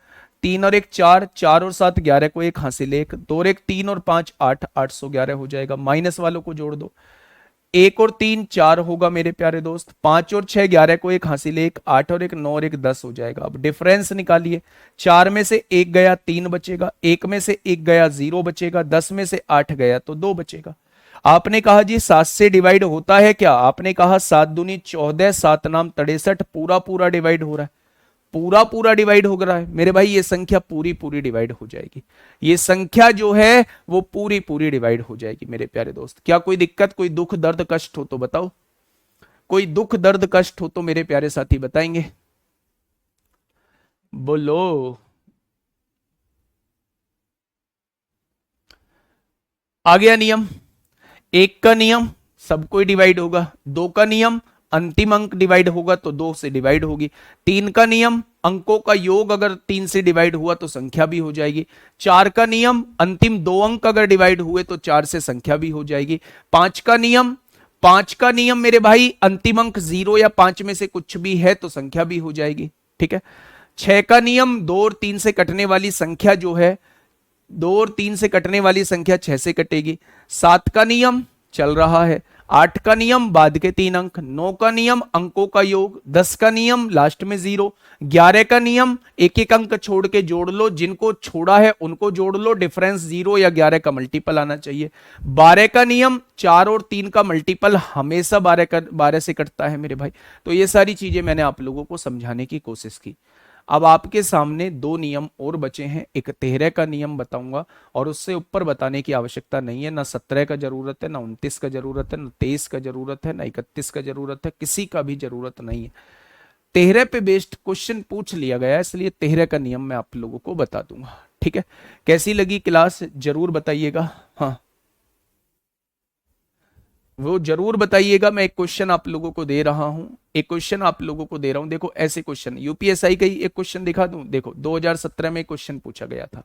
3 और 1 4, 4 और 7 11 को 1 हासिल 1, 2 और 1 3 और 5 8, 811 हो जाएगा। माइनस वालों को जोड़ दो, 1 और 3 4 होगा मेरे प्यारे दोस्त, 5 और 6 11 को 1 हासिल 1, 8 और 1 9 और 1 10 हो जाएगा। अब डिफरेंस निकालिए, 4 में से 1 गया 3 बचेगा, 1 में से 1 गया 0 बचेगा, 10 में से 8 गया तो 2 बचेगा। आपने कहा जी 7 से डिवाइड होता है क्या? आपने कहा 7 दूनी 14, 7 नाम 63, पूरा पूरा डिवाइड हो रहा है, पूरा पूरा डिवाइड हो रहा है मेरे भाई। ये संख्या पूरी पूरी डिवाइड हो जाएगी, ये संख्या जो है वो पूरी पूरी डिवाइड हो जाएगी मेरे प्यारे दोस्त। क्या कोई दिक्कत, कोई दुख दर्द कष्ट हो तो बताओ, कोई दुख दर्द कष्ट हो तो मेरे प्यारे साथी बताएंगे, बोलो। आ गया नियम? 1 का नियम सबको ही डिवाइड होगा, 2 का नियम अंतिम अंक डिवाइड होगा तो 2 से डिवाइड होगी, 3 का नियम अंकों का योग अगर 3 से डिवाइड हुआ तो संख्या भी हो जाएगी, 4 का नियम अंतिम 2 अंक अगर डिवाइड हुए तो 4 से संख्या भी हो जाएगी, 5 का नियम, 5 का नियम मेरे भाई अंतिम अंक 0 या 5 में से कुछ भी है तो संख्या भी हो जाएगी, ठीक है। 6 का नियम 2 और 3 से कटने वाली संख्या जो है, 2 और 3 से कटने वाली संख्या 6 से कटेगी, 7 का नियम चल रहा है, 8 का नियम बाद के 3 अंक, 9 का नियम अंकों का योग, 10 का नियम लास्ट में 0, 11 का नियम एक एक अंक छोड़ के जोड़ लो, जिनको छोड़ा है उनको जोड़ लो, डिफरेंस 0 या 11 का मल्टीपल आना चाहिए, 12 का नियम 4 और 3 का मल्टीपल हमेशा 12 से कटता है मेरे भाई। तो ये सारी चीजें मैंने आप लोगों को समझाने की कोशिश की। अब आपके सामने दो नियम और बचे हैं, एक 13 का नियम बताऊंगा और उससे ऊपर बताने की आवश्यकता नहीं है, ना 17 का जरूरत है, ना 29 का जरूरत है, ना 23 का जरूरत है, ना 31 का जरूरत है, किसी का भी जरूरत नहीं है। 13 पे बेस्ड क्वेश्चन पूछ लिया गया है, इसलिए 13 का नियम मैं आप लोगों को बता दूंगा। ठीक है, कैसी लगी क्लास जरूर बताइएगा। हाँ, वो जरूर बताइएगा। मैं एक क्वेश्चन आप लोगों को दे रहा हूं, एक क्वेश्चन आप लोगों को दे रहा हूं। देखो ऐसे क्वेश्चन यूपीएसआई का ही एक क्वेश्चन दिखा दूं। देखो 2017 में क्वेश्चन पूछा गया था,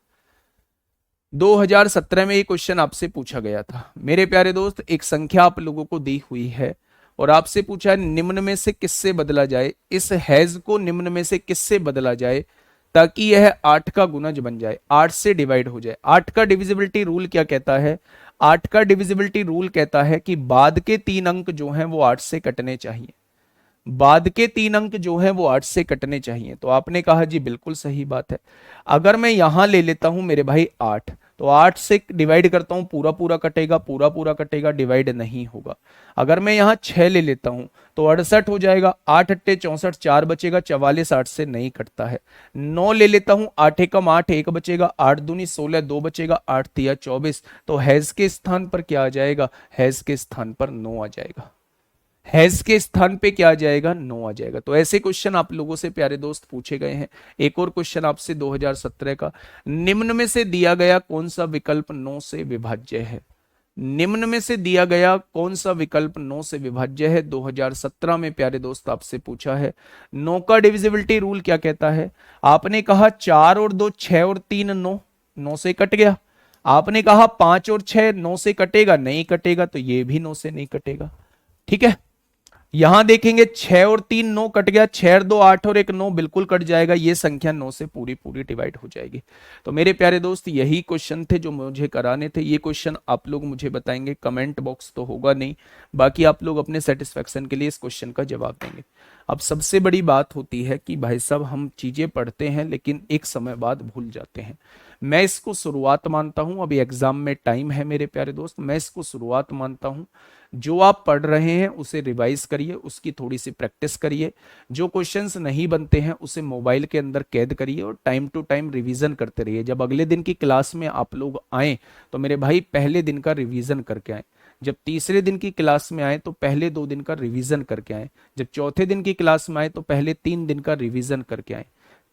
2017 में ये क्वेश्चन आपसे पूछा गया था मेरे प्यारे दोस्त। एक संख्या आप लोगों को दी हुई है और आपसे पूछा है निम्न में से किससे बदला जाए, इस हैज को निम्न में से किससे बदला जाए ताकि यह 8 का गुणज बन जाए, 8 से डिवाइड हो जाए। 8 का डिविजिबिलिटी रूल क्या कहता है? 8 का डिविजिबिलिटी रूल कहता है कि बाद के 3 अंक जो हैं वो 8 से कटने चाहिए, बाद के 3 अंक जो है वो 8 से कटने चाहिए। तो आपने कहा जी बिल्कुल सही बात है। अगर मैं यहां ले लेता हूं मेरे भाई 8, तो 8 से डिवाइड करता हूं, पूरा पूरा कटेगा, पूरा पूरा कटेगा, डिवाइड नहीं होगा। अगर मैं यहां 6 ले लेता हूं तो 68 हो जाएगा, 8 अट्टे 64, 4 बचेगा, 44 8 से नहीं कटता है। 9 ले लेता हूं, 8 एकम 8, 1 बचेगा, 8 दूनी 16, 2 बचेगा, 8 तिया 24। तो हैज के स्थान पर क्या आ जाएगा? हैज के स्थान पर 9 आ जाएगा। हैज के स्थान पे क्या आ जाएगा? 9 आ जाएगा। तो ऐसे क्वेश्चन आप लोगों से प्यारे दोस्त पूछे गए हैं। एक और क्वेश्चन आपसे 2017 का, निम्न में से दिया गया कौन सा विकल्प 9 से विभाज्य है? निम्न में से दिया गया कौन सा विकल्प 9 से विभाज्य है? 2017 में प्यारे दोस्त आपसे पूछा है। 9 का डिविजिबिलिटी रूल क्या कहता है? आपने कहा 4 और 2 6 और 3 9, 9 से कट गया। आपने कहा 5 और 6 9 से कटेगा, नहीं कटेगा, तो ये भी 9 से नहीं कटेगा। ठीक है, यहां देखेंगे 6 और 3 9 कट गया, 6 और 2 8 और 1 9 बिल्कुल कट जाएगा, ये संख्या 9 से पूरी पूरी डिवाइड हो जाएगी। तो मेरे प्यारे दोस्त यही क्वेश्चन थे जो मुझे कराने थे। ये क्वेश्चन आप लोग मुझे बताएंगे, कमेंट बॉक्स तो होगा नहीं, बाकी आप लोग अपने सेटिस्फेक्शन के लिए इस क्वेश्चन का जवाब देंगे। अब सबसे बड़ी बात होती है कि भाई साहब हम चीजें पढ़ते हैं लेकिन एक समय बाद भूल जाते हैं। मैं इसको शुरुआत मानता हूं, अभी एग्जाम में टाइम है मेरे प्यारे दोस्त, मैं इसको शुरुआत मानता हूं। जो आप पढ़ रहे हैं उसे रिवाइज करिए, उसकी थोड़ी सी प्रैक्टिस करिए। जो क्वेश्चंस नहीं बनते हैं उसे मोबाइल के अंदर कैद करिए और टाइम टू टाइम रिवीजन करते रहिए। जब अगले दिन की क्लास में आप लोग आए तो मेरे भाई पहले दिन का रिवीजन करके आए। जब तीसरे दिन की क्लास में आए तो पहले 2 दिन का रिवीजन करके आए। जब चौथे दिन की क्लास में आए तो पहले 3 दिन का रिवीजन करके आए।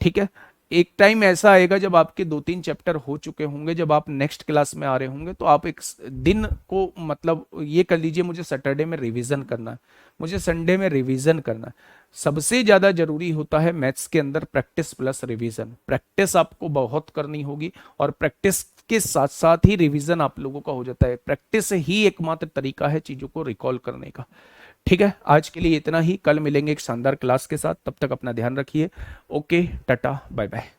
ठीक है, एक टाइम ऐसा आएगा जब आपके 2-3 चैप्टर हो चुके होंगे, जब आप नेक्स्ट क्लास में आ रहे होंगे, तो आप एक दिन को मतलब ये कर लीजिए मुझे सैटरडे में रिवीजन करना है, मुझे संडे में रिवीजन करना है। सबसे ज्यादा जरूरी होता है मैथ्स के अंदर प्रैक्टिस प्लस रिवीजन। प्रैक्टिस आपको बहुत करनी होगी और प्रैक्टिस के साथ साथ ही रिवीजन आप लोगों का हो जाता है। प्रैक्टिस ही एकमात्र तरीका है चीजों को रिकॉल करने का। ठीक है, आज के लिए इतना ही, कल मिलेंगे एक शानदार क्लास के साथ, तब तक अपना ध्यान रखिए। Okay, tata, bye bye.